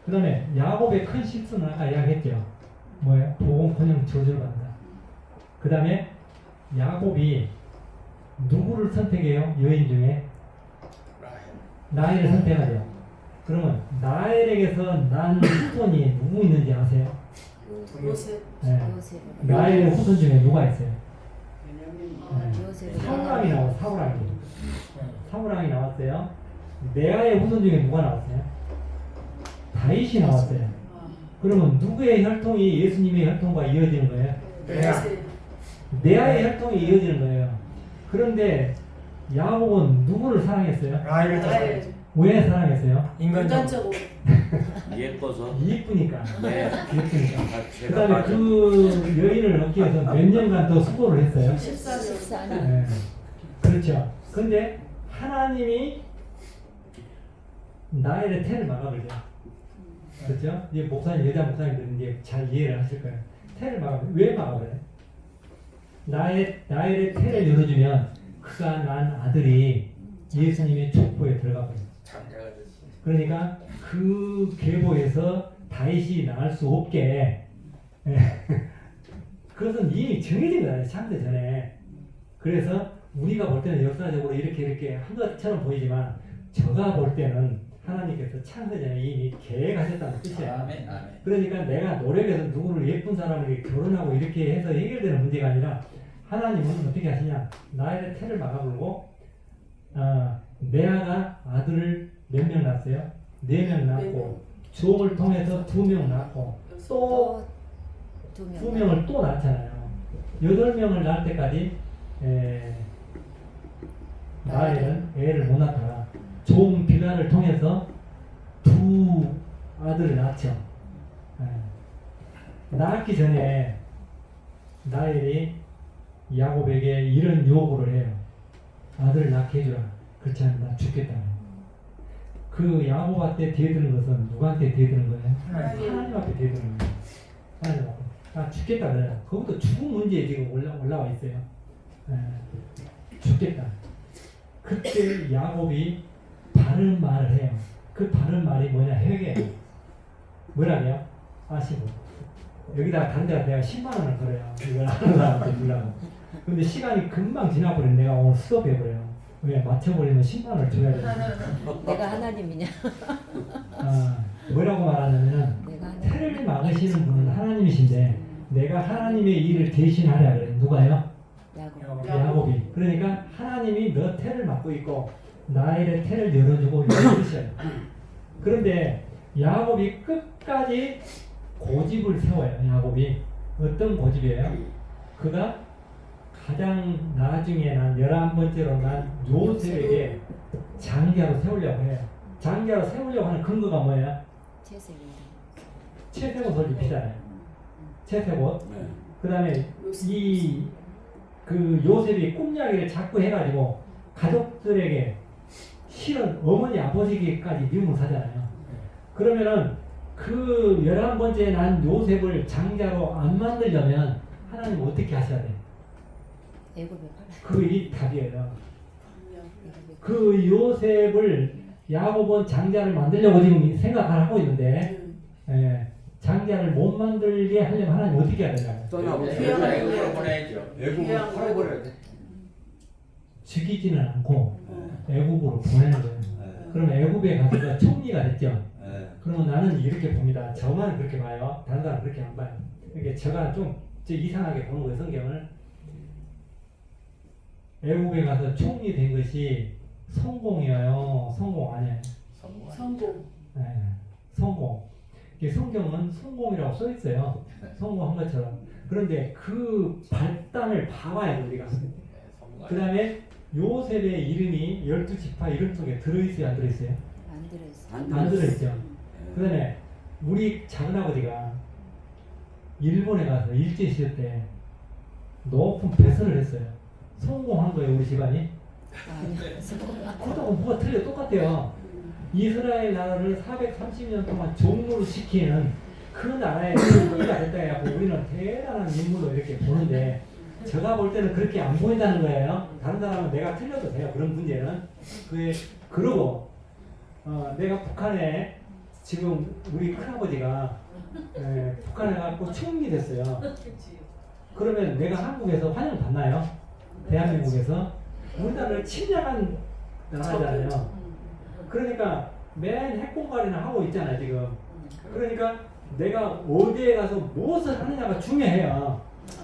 그 다음에 야곱의 큰 실수는 아까 이야기했죠. 뭐예요? 복음커녕 저주를 받는다. 그 다음에 야곱이 누구를 선택해요? 여인 중에 라헬을 선택하죠. 그러면 라헬에게서 난 후손이 누구 있는지 아세요? 요셉. 네. 요셉. 라헬의 후손 중에 누가 있어요? 요셉. 사우랑이 나와요. 사우랑이 나왔어요. 레아의 후손 중에 누가 나왔어요? 다윗이 나왔어요. 그러면 누구의 혈통이 예수님의 혈통과 이어지는 거예요? 레아의 혈통이 이어지는 거예요. 그런데 야곱은 누구를 사랑했어요? 라헬을 왜 사랑했어요? 인간적으로 예뻐서. 이쁘니까. 네. 이쁘니까. 아, 그 제가 다음에 그 여인을 얻기 위해서 몇 년간 더 수고를 했어요. 14년. 네. 그렇죠. 근데 하나님이 나의 태를 막아버리죠. 그렇죠? 이제 목사님, 여자 목사님들은 이제 잘 이해를 하실 거예요. 태를 왜 막아버려요? 나의 태를 열어주면 그가 난 아들이 예수님의 족보에 들어가 버려요. 장자가 됐어. 그러니까 그 계보에서 다윗이 나갈 수 없게 그것은 이미 정해진 거예요. 창세 전에. 그래서 우리가 볼 때는 역사적으로 이렇게 한 것처럼 보이지만 저가 볼 때는 하나님께서 창세 전에 이미 계획하셨다는 뜻이에요. 아멘, 아멘. 그러니까 내가 노력해서 누구를 예쁜 사람에게 결혼하고 이렇게 해서 해결되는 문제가 아니라 하나님은 어떻게 하시냐? 나의 태를 막아버리고 레아가 아들을 몇 명 낳았어요? 4명 낳고 종을 통해서 2명 낳고 또 2명을 또 낳잖아요. 8명을 낳을 때까지 라헬은 애를 못 낳다가 종 빌라를 통해서 2 아들을 낳죠. 낳기 전에 라헬이 야곱에게 이런 요구를 해요. 아들을 낳게 해주라. 그렇지 않으면 나 죽겠다. 그 야곱한테 대드는 것은 누구한테 대드는 거예요? 하나님한테 대드는 거예요. 하나님 앞에. 나 죽겠다 그래요. 거기도 죽음 문제에 지금 올라와 있어요. 죽겠다. 그때 야곱이 바른 말을 해요. 그 바른 말이 뭐냐? 회개예요. 뭐라고요? 아시고 여기다가 단대가 내가 10만 원을 걸어요. 이걸 하는 사람한테 주려고. 근데 시간이 금방 지나버린 내가 오늘 수업해버려요. 왜 맞춰버리면 10만 원을 줘야 돼. 내가 하나님이냐? 뭐라고 말하냐면은 내가 하나님. 태를 막으시는 분은 하나님이신데 내가 하나님의 일을 대신하려 그래. 누가요? 야곱. 야곱이. 그러니까 하나님이 너 태를 막고 있고 나의 태를 열어주고 이러셔요. 그런데 야곱이 끝까지 고집을 세워요. 야곱이 어떤 고집이에요? 그가 가장 나중에 난 11번째로 난 요셉에게 장자로 세우려고 해요. 장자로 세우려고 하는 근거가 뭐예요? 채색입니다. 채색옷을 입히잖아요. 채색옷. 네. 그 다음에 그 요셉이 꿈이야기를 자꾸 해가지고 가족들에게 실은 어머니 아버지에게까지 미움을 사잖아요. 그러면은 그 11번째 난 요셉을 장자로 안 만들려면 하나님 어떻게 하셔야 돼? 애굽에 팔아. 그이 답이에요. 그 요셉을 야곱은 장자를 만들려고 지금 생각을 하고 있는데 장자를 못 만들게 하려면 하나님 어떻게 해야 되냐고. 떠나고 애국으로 보내야죠. 애국을 팔아버려야 돼. 죽이지는 않고 애국으로 보내는 거예요. 그럼 애국에 가서 총리가 됐죠. 네. 그러면 나는 이렇게 봅니다. 저만 그렇게 봐요. 다른 사람 그렇게 안 봐요. 그러니까 제가 좀 이상하게 보는 거예요. 성경을. 애국에 가서 총리 된 것이 성공이에요. 성공 아니에요. 성공. 네, 성공. 이게 성경은 성공이라고 써 있어요. 성공한 것처럼. 그런데 그 발단을 봐봐야 돼 우리가. 그 다음에 요셉의 이름이 12지파 이름 속에 들어있어요? 안 들어있어요? 안 들어있어. 안 들어있죠. 그 다음에 우리 작은아버지가 일본에 가서 일제시대 때 높은 배설을 했어요. 성공한 거예요 우리 집안이. 그렇다고 뭐가 틀려 똑같아요. 이스라엘 나라를 430년 동안 종노를 시키는 그 나라의 총리가 됐다 해갖고 우리는 대단한 인물로 이렇게 보는데 제가 볼 때는 그렇게 안 보인다는 거예요. 다른 사람은 내가 틀려도 돼요. 그런 문제는. 그러고 내가 북한에 지금 우리 큰아버지가 북한에 가고 총리 됐어요. 그러면 내가 한국에서 환영 받나요? 대한민국에서? 우리나라를 침략한 나라잖아요. 그러니까 맨 핵공갈이나 하고 있잖아요 지금. 그러니까 내가 어디에 가서 무엇을 하느냐가 중요해요.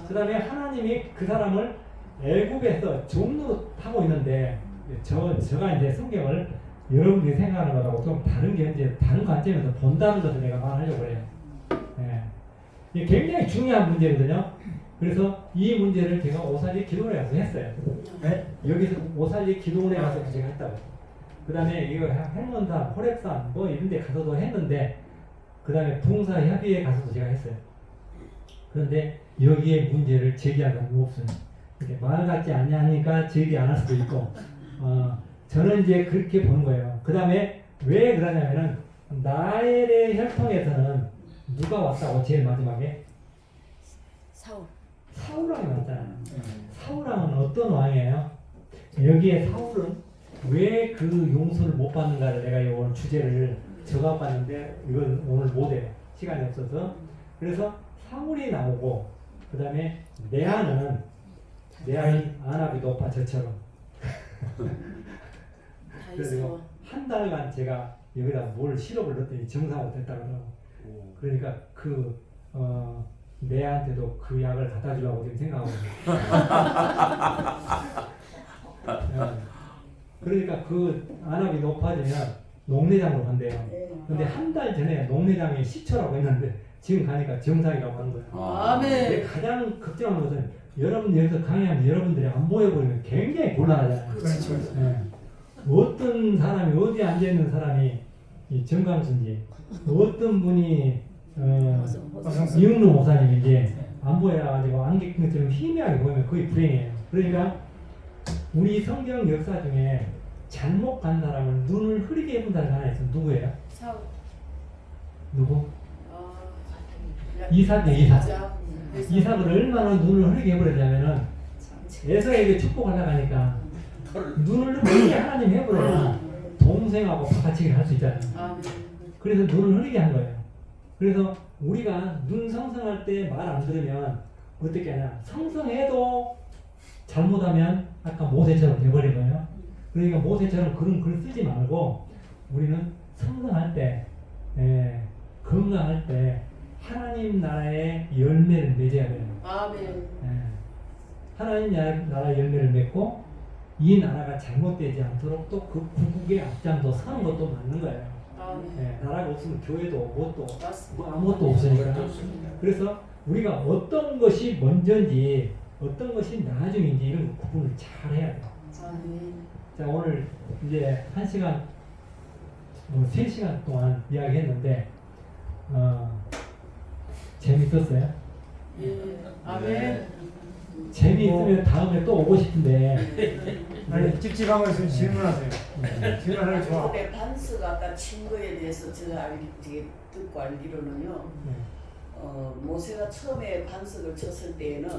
그 다음에 하나님이 그 사람을 애국에서 종로 타고 있는데 제가 이제 성경을 여러분들이 생각하는 것하고 좀 다른 게 이제 다른 관점에서 본다는 것을 내가 말하려고 해요. 이게 굉장히 중요한 문제거든요. 그래서 이 문제를 제가 오살리 기도원에 가서 했어요. 여기서 오살리 기도원에 가서 제가 했다고. 그 다음에 이거 행원산, 호랩산 뭐 이런 데 가서도 했는데 그 다음에 붕사협의회 가서도 제가 했어요. 그런데 여기에 문제를 제기한 사람이 없어요. 이렇게 말 같지 않냐니까 제기 안 할 수도 있고 저는 이제 그렇게 보는 거예요. 그 다음에 왜 그러냐면은 나엘의 혈통에서는 누가 왔다고 제일 마지막에? 사울왕이 왔잖아요. 사울왕은 어떤 왕이에요? 여기에 사울은 왜 그 용서를 못 받는가를 내가 이번 주제를 적어봤는데 이건 오늘 못해요. 시간이 없어서. 그래서 사울이 나오고 그 다음에 레아는 안압이 높아 저처럼. 그래서 한 달간 제가 여기다 뭘 시럽을 넣었더니 정상으로 됐다 그러더라고. 그러니까 레아한테도 그 약을 갖다 주려고 지금 생각하고 있어요. 그러니까 그 안압이 높아지면 농내장으로 간대요. 근데 한 달 전에 농내장이 시초라고 했는데 지금 가니까 정상이라고 하는 거예요. 아멘. 가장 걱정하는 것은 여러분 여기서 강의하면 여러분들이 안 보여버리면 굉장히 곤란하잖아요. 그렇죠. 어떤 사람이 어디 앉아있는 사람이 이 정강수인지 어떤 분이 이응루 목사님인지 안 보여가지고 안개처럼 희미하게 보이면 거의 불행해요. 그러니까 우리 성경 역사 중에 잘못 간 사람은 눈을 흐리게 해본 사람이 하나 있어. 누구예요? 사울. 누구? 이삭이요. 이삭을 얼마나 눈을 흐리게 해버렸냐면은 에서에게 축복하려고 하니까 눈을 흐리게 하나님 해버려야 동생하고 바깥치기를 할 수 있잖아요. 그래서 눈을 흐리게 한 거예요. 그래서 우리가 눈 성성할 때 말 안 들으면 어떻게 하냐. 성성해도 잘못하면 아까 모세처럼 돼버린 거예요. 그러니까 모세처럼 그런 글 쓰지 말고 우리는 성장할 때, 건강할 때 하나님 나라의 열매를 맺어야 돼요. 아멘. 예. 하나님 나라 열매를 맺고 이 나라가 잘못되지 않도록 또 그 구국의 앞장서 서는 것도 맞는 거예요. 아멘. 예. 나라가 없으면 교회도 뭣도 맞습니다. 뭐 아무것도 없으니까. 그것도 없습니다. 그래서 우리가 어떤 것이 먼저인지 어떤 것이 나중인지 이런 거 구분을 잘 해야 돼요. 아멘. 자, 오늘 이제 1시간, 뭐 3시간 동안 이야기했는데 재밌었어요? 예. 아멘. 재미있으면 다음에 또 오고 싶은데 아니 찝찝한 거 있으면 질문하세요. 질문하는 게 좋아. 근데 반스가 아까 친 거에 대해서 제가 듣고 알기로는요. 모세가 처음에 반석을 쳤을 때에는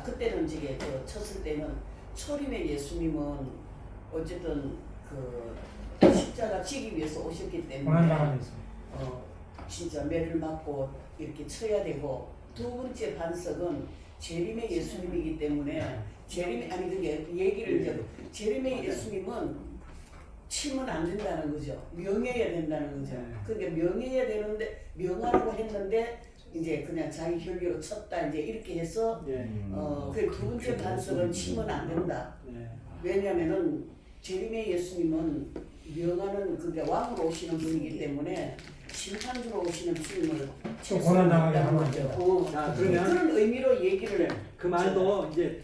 그때는 이제 쳤을 때는 초림의 예수님은 어쨌든 그 십자가 지기 위해서 오셨기 때문에 고난당하는 있어요. 진짜 매를 맞고 이렇게 쳐야 되고 두 번째 반석은 재림의 예수님이기 때문에 그게 얘기를 이제 재림의 예수님은 치면 안 된다는 거죠. 명해야 된다는 거죠. 그러니까 명해야 되는데 명하라고 했는데 이제 그냥 자기 혈기로 쳤다 이제 이렇게 해서 그 두 번째 반석은 치면 안 된다. 왜냐하면은 재림의 예수님은 명하는 그러니까 왕으로 오시는 분이기 때문에 심판주로 오시는 주님을 또 고난당하게 하면 안 된다. 자, 그러면 그런 의미로 얘기를 그 말도 이제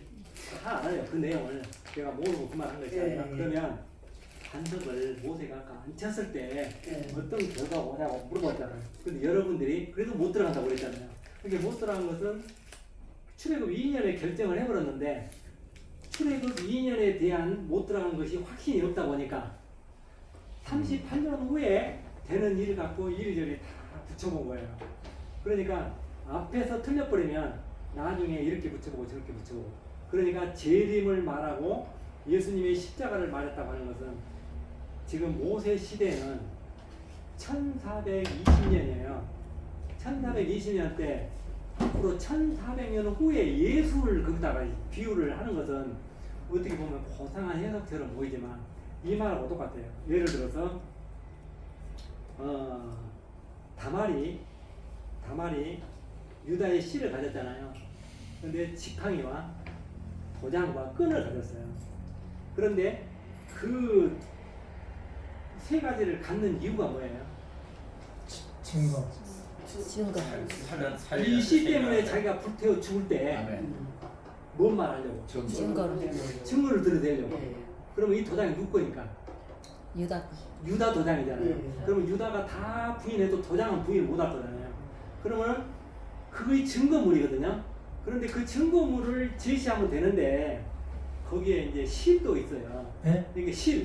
다 알아요. 그 내용을 제가 모르고 그 말 한 것이 아니라. 예. 그러면 반석을 모세가 아까 안 쳤을 때 예. 어떤 결과가 오냐고 물어봤잖아요. 근데 여러분들이 그래도 못 들어간다고 그랬잖아요. 그게 못 들어간 것은 출애굽 2년에 결정을 해버렸는데 출애굽 2년에 대한 못 들어간 것이 확신이 없다 보니까 38년 후에 되는 일을 갖고 이리저리 다 붙여본 거예요. 그러니까 앞에서 틀려버리면 나중에 이렇게 붙여보고 저렇게 붙여보고, 그러니까 재림을 말하고 예수님의 십자가를 말했다고 하는 것은 지금 모세 시대는 1420년이에요. 1420년 때 앞으로 1400년 후에 예수를 거기다가 비유를 하는 것은 어떻게 보면 고상한 해석처럼 보이지만 이 말하고 똑같아요. 예를 들어서 다말이 유다의 씨를 가졌잖아요. 그런데 지팡이와 도장과 끈을 가졌어요. 그런데 그 세 가지를 갖는 이유가 뭐예요? 증거. 증거. 이 씨 때문에 자기가 불태워 죽을 때 뭔 말 하려고? 증거를. 증거를 들어대려고. 예. 그러면 이 도장이 누구 거니까? 유다 도장이잖아요. 예. 그러면 유다가 다 부인해도 도장은 부인을 못할 거잖아요. 그러면 그게 증거물이거든요. 그런데 그 증거물을 제시하면 되는데 거기에 이제 실도 있어요. 네? 이게 실.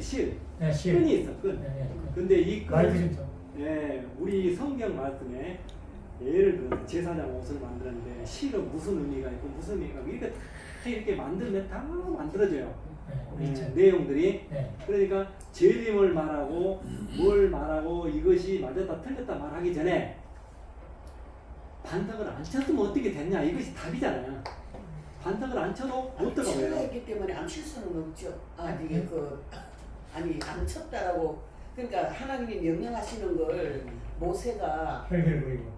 네, 실. 끈이 있어, 끈. 네. 근데 이 마이크 끈, 좀 줘. 예, 우리 성경 말씀에 예를 들어서 제사장 옷을 만드는데 실은 무슨 의미가 있고 무슨 의미가 있고 이렇게 다 이렇게 만들면 다 만들어져요. 네, 예, 있죠. 내용들이. 네. 그러니까 재림을 말하고 뭘 말하고 이것이 맞았다 틀렸다 말하기 전에 반석을 안 쳤으면 어떻게 됐냐, 이것이 답이잖아요. 반석을 안 쳐도 못 들어가요. 쳤기 때문에 안 칠 수는 없죠. 안 쳤다라고. 그러니까 하나님이 명령하시는 걸 모세가 혈기를 부리고.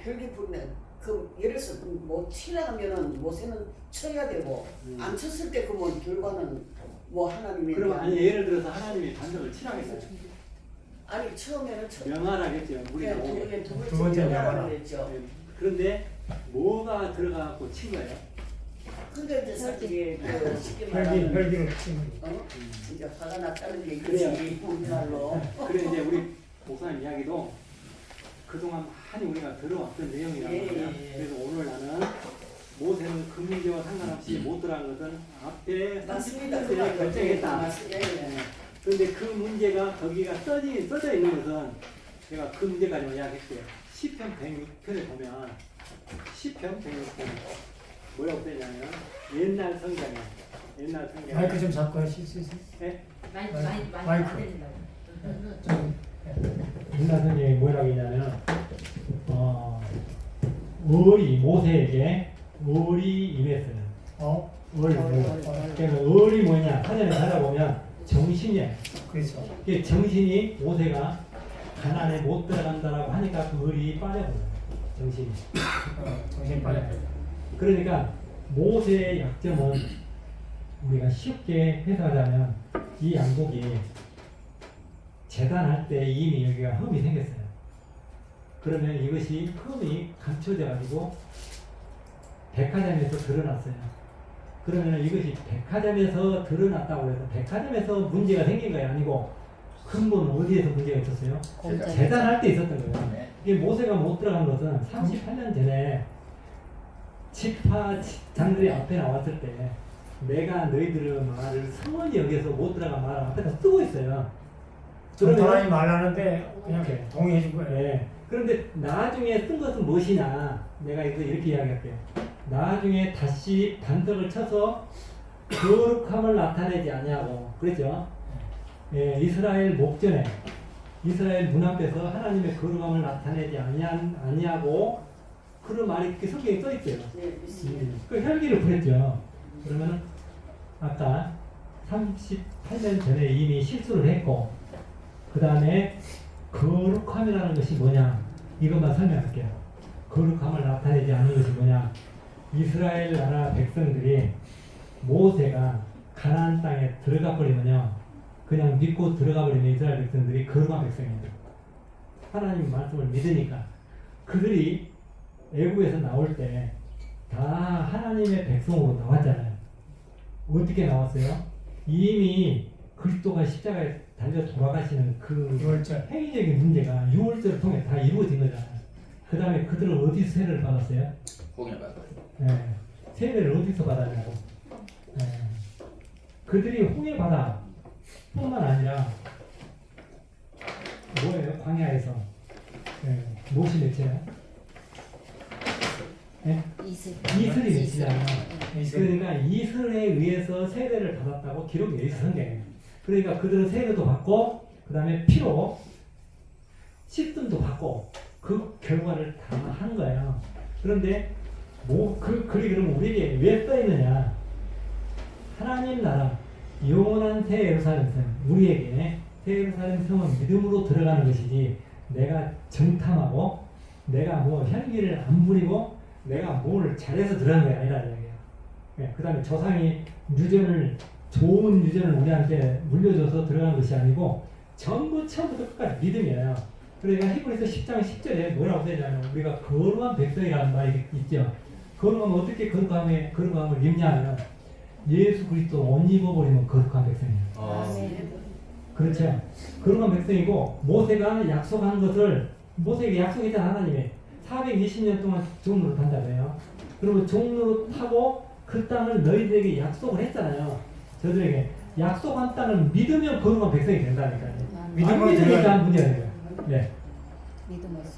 혈기 부르는 그 예를 들어서 뭐 치라면은 모세는 쳐야 되고 안 쳤을 때 그러면 결과는 뭐 하나님이 그럼 아니 예를 들어서 하나님이 반석을 치라겠어요. 처음에는 명하라겠죠. 우리는 두 번째 명하라. 명하라 그랬죠. 그런데 뭐가 들어가고 친 거예요? 근데 이제 사실 쉽게 말하면 혈기를 치는 거. 이제 화가 났다는 그래요. 얘기지 우리말로. 그래 이제 우리 목사님 이야기도 그동안 많이 우리가 들어왔던 내용이라고 예, 해요. 예. 그래서 오늘 나는 모세는 그 문제와 상관없이 못 들어간 것은 앞에 맞습니다. 30년에 결정했다. 맞습니다. 예. 그런데 그 문제가 거기가 써져 있는 것은 제가 그 문제까지만 이야기했어요. 시편 106편에 보면 시편 106편 뭐라고 되냐면 옛날 성경에 마이크 좀 잡고 하실. 네? 많이 마이크. 안 들린다고. 좀. 윤나 선생님이 뭐라고 했냐면 모세에게 을이 임했어요. 그러니까 을이 뭐냐? 하늘에 살아보면 정신이야. 그렇죠. 그 정신이 모세가 가난에 못 들어간다라고 하니까 그 을이 빠져버려요. 정신이. 정신 빠져. 그러니까 모세의 약점은 우리가 쉽게 해석하자면 이 양복이 재단할 때 이미 여기가 흠이 생겼어요. 그러면 이것이 흠이 감춰져 가지고 백화점에서 드러났어요. 그러면 이것이 백화점에서 드러났다고 해서 백화점에서 문제가 생긴 거 아니고 근본은 어디에서 문제가 있었어요? 재단할 때 있었던 거예요. 네. 이게 모세가 못 들어간 것은 38년 전에 지파 장들이 앞에 나왔을 때 내가 너희들의 말을 성원히 여기서 못 들어간 말을 앞에다 쓰고 있어요. 전하님 말하는데 그냥 동의해 준 거예요. 네. 그런데 나중에 쓴 것은 무엇이냐? 내가 이거 이렇게 이야기할게요. 나중에 다시 반석을 쳐서 거룩함을 나타내지 아니하고, 그렇죠? 예, 이스라엘 목전에 이스라엘 문 앞에서 하나님의 거룩함을 나타내지 아니하고 그런 말이 이렇게 성경에 써 있어요. 네, 있습니다. 그 혈기를 부렸죠. 그러면 아까 38년 전에 이미 실수를 했고, 그 다음에 거룩함이라는 것이 뭐냐? 이것만 설명할게요. 거룩함을 나타내지 않는 것이 뭐냐? 이스라엘 나라 백성들이 모세가 가나안 땅에 들어가 버리면요, 그냥 믿고 들어가 버리면 이스라엘 백성들이 거룩한 백성입니다. 하나님 말씀을 믿으니까 그들이 애굽에서 나올 때 다 하나님의 백성으로 나왔잖아요. 어떻게 나왔어요? 이미 그리스도가 십자가에 달려 돌아가시는 그 유월절. 행위적인 문제가 유월절을 통해 다 이루어진 거잖아요. 그 다음에 그들은 어디서 세례를 받았어요? 공예받아요. 네. 세례를 어디서 받았냐고. 네. 그들이 홍해 바다 뿐만 아니라 뭐예요? 광야에서 네. 무엇이 맺혀요? 네? 이슬이 맺히잖아요. 그러니까 이슬에 의해서 세례를 받았다고 기록이 돼 있어, 성경에. 그러니까 그들은 세례도 받고 그 다음에 피로 씻음도 받고 그 결과를 다 한 거예요. 그런데 글이 그러면 우리에게 왜 써있느냐? 하나님 나라 영원한 새 예루살렘 성, 우리에게 새 예루살렘 성은 믿음으로 들어가는 것이지 내가 정탐하고 내가 뭐 혈기를 안 부리고 내가 뭘 잘해서 들어가는 게 아니라는 얘기예요. 네, 그 다음에 조상이 좋은 유전을 우리한테 물려줘서 들어간 것이 아니고 전부 처음부터 끝까지 믿음이에요. 그러니까 히브리서 10장 10절에 뭐라고 되냐면 우리가 거룩한 백성이라는 말이 있죠. 거룩하면 어떻게 거룩함을 입냐면 예수 그리스도 옷 입어버리면 거룩한 백성이에요. 그렇죠. 거룩한 백성이고 모세가 약속한 것을 모세에게 약속했잖아. 하나님이 420년 동안 종로를 탄다고 해요. 그러면 종로를 타고 그 땅을 너희들에게 약속을 했잖아요. 저들에게 약속한 땅을 믿으면 거룩한 백성이 된다니까요. 믿음으로 안 믿으니까 들어가야 문제예요. 네.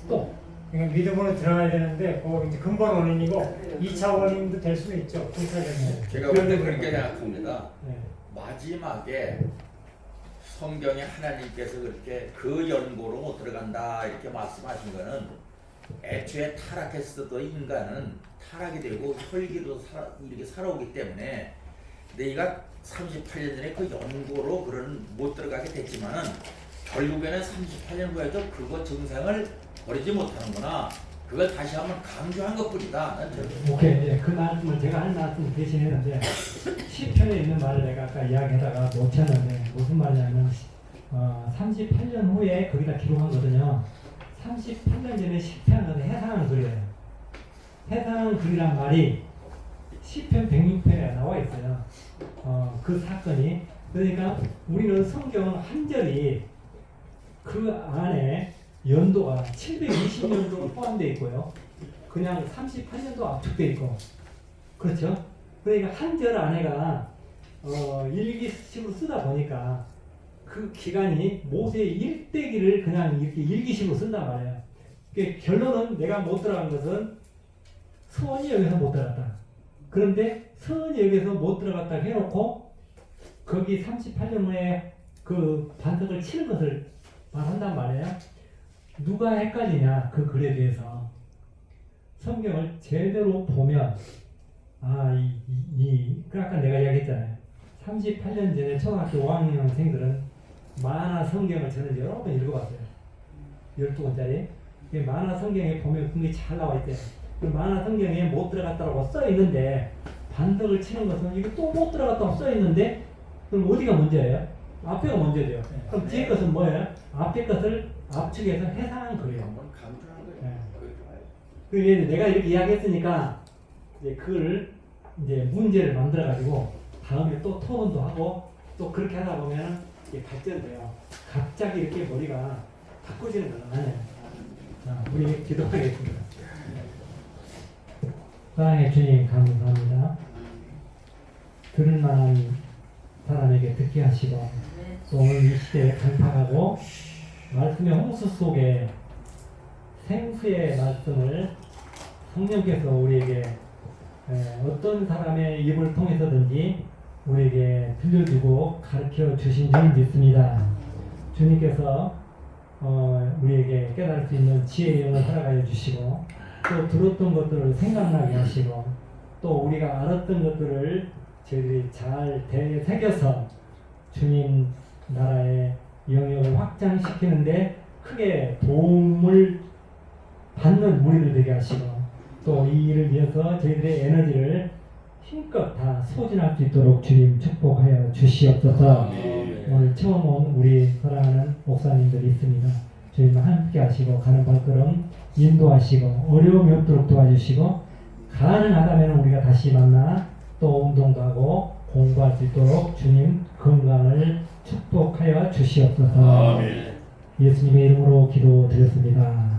또 그러니까 믿음으로 들어가야 되는데 그 이제 근본 원인이고 2차 원인도 될 수는 있죠. 제가 볼 때 그렇게 생각합니다. 네. 마지막에 성경에 하나님께서 그렇게 그 연고로 못 들어간다 이렇게 말씀하신 거는 애초에 타락했을 때도 인간은 타락이 되고 혈기로 이렇게 살아오기 때문에 내가 38년 전에 그 연고로 그런 못 들어가게 됐지만은 결국에는 38년 후에도 그거 증상을 버리지 못하는구나. 그걸 다시 한번 강조한 것뿐이다. 오케이. 네. 그 말씀을 제가 할 말씀 대신했는데 시편에 있는 말을 내가 아까 이야기하다가 놓쳤는데 무슨 말이냐면 38년 후에 거기다 기록하거든요. 38년 전에 시편은 해상한 글이에요. 해상한 글이란 말이 시편 106편에 나와 있어요. 그 사건이. 그러니까 우리는 성경 한 절이 그 안에 연도가 720년도 포함되어 있고요. 그냥 38년도 압축되어 있고. 그렇죠? 그러니까 한 절 안에가 일기식으로 쓰다 보니까 그 기간이 모세의 일대기를 그냥 이렇게 일기식으로 쓴단 말이에요. 그러니까 결론은 내가 못 들어간 것은 서원이 여기서 못 들어갔다. 그런데 서원이 여기서 못 들어갔다 해놓고 거기 38년 후에 그 반석을 치는 것을 말한단 말이에요. 누가 헷갈리냐 그 글에 대해서 성경을 제대로 보면 아까 내가 이야기했잖아요. 38년 전에 초등학교 5학년생들은 만화 성경을 저는 여러 번 읽어봤어요. 12권짜리. 만화 성경에 보면 그게 잘 나와 있대요. 그 만화 성경에 못 들어갔다고 써 있는데 반덕을 치는 것은 이게 또 못 들어갔다고 써 있는데 그럼 어디가 문제예요? 앞에가 문제돼요. 그럼 뒤에 것은 뭐예요? 앞에 것을 압축해서 해상한 거예요. 한번 강조하는 거예요. 네. 그게 좋아요. 그 내가 이렇게 이야기했으니까 이제 그걸 이제 문제를 만들어 가지고 다음에 또 토론도 하고 또 그렇게 하다 보면 이게 발전돼요. 갑자기 이렇게 머리가 바꾸지는 않아요. 자, 우리 기도하겠습니다. 사랑의 주님 감사합니다. 들을 만한 사람에게 듣게 하시고 또 오늘 이 시대에 간파하고 말씀의 홍수 속에 생수의 말씀을 성령께서 우리에게 어떤 사람의 입을 통해서든지 우리에게 들려주고 가르쳐 주신 줄 믿습니다. 주님께서 우리에게 깨달을 수 있는 지혜의 영을 허락하여 주시고 또 들었던 것들을 생각나게 하시고 또 우리가 알았던 것들을 저희들이 잘 되새겨서 주님 나라의 영역을 확장시키는데 크게 도움을 받는 무리들 되게 하시고 또 이 일을 위해서 저희들의 에너지를 힘껏 다 소진할 수 있도록 주님 축복하여 주시옵소서. 오늘 처음 온 우리 사랑하는 목사님들이 있습니다. 주님 함께 하시고 가는 발걸음 인도하시고 어려움이 없도록 도와주시고 가능하다면 우리가 다시 만나 또 운동도 하고 공부할 수 있도록 주님 건강을 축복하여 주시옵소서. 예수님의 이름으로 기도드렸습니다.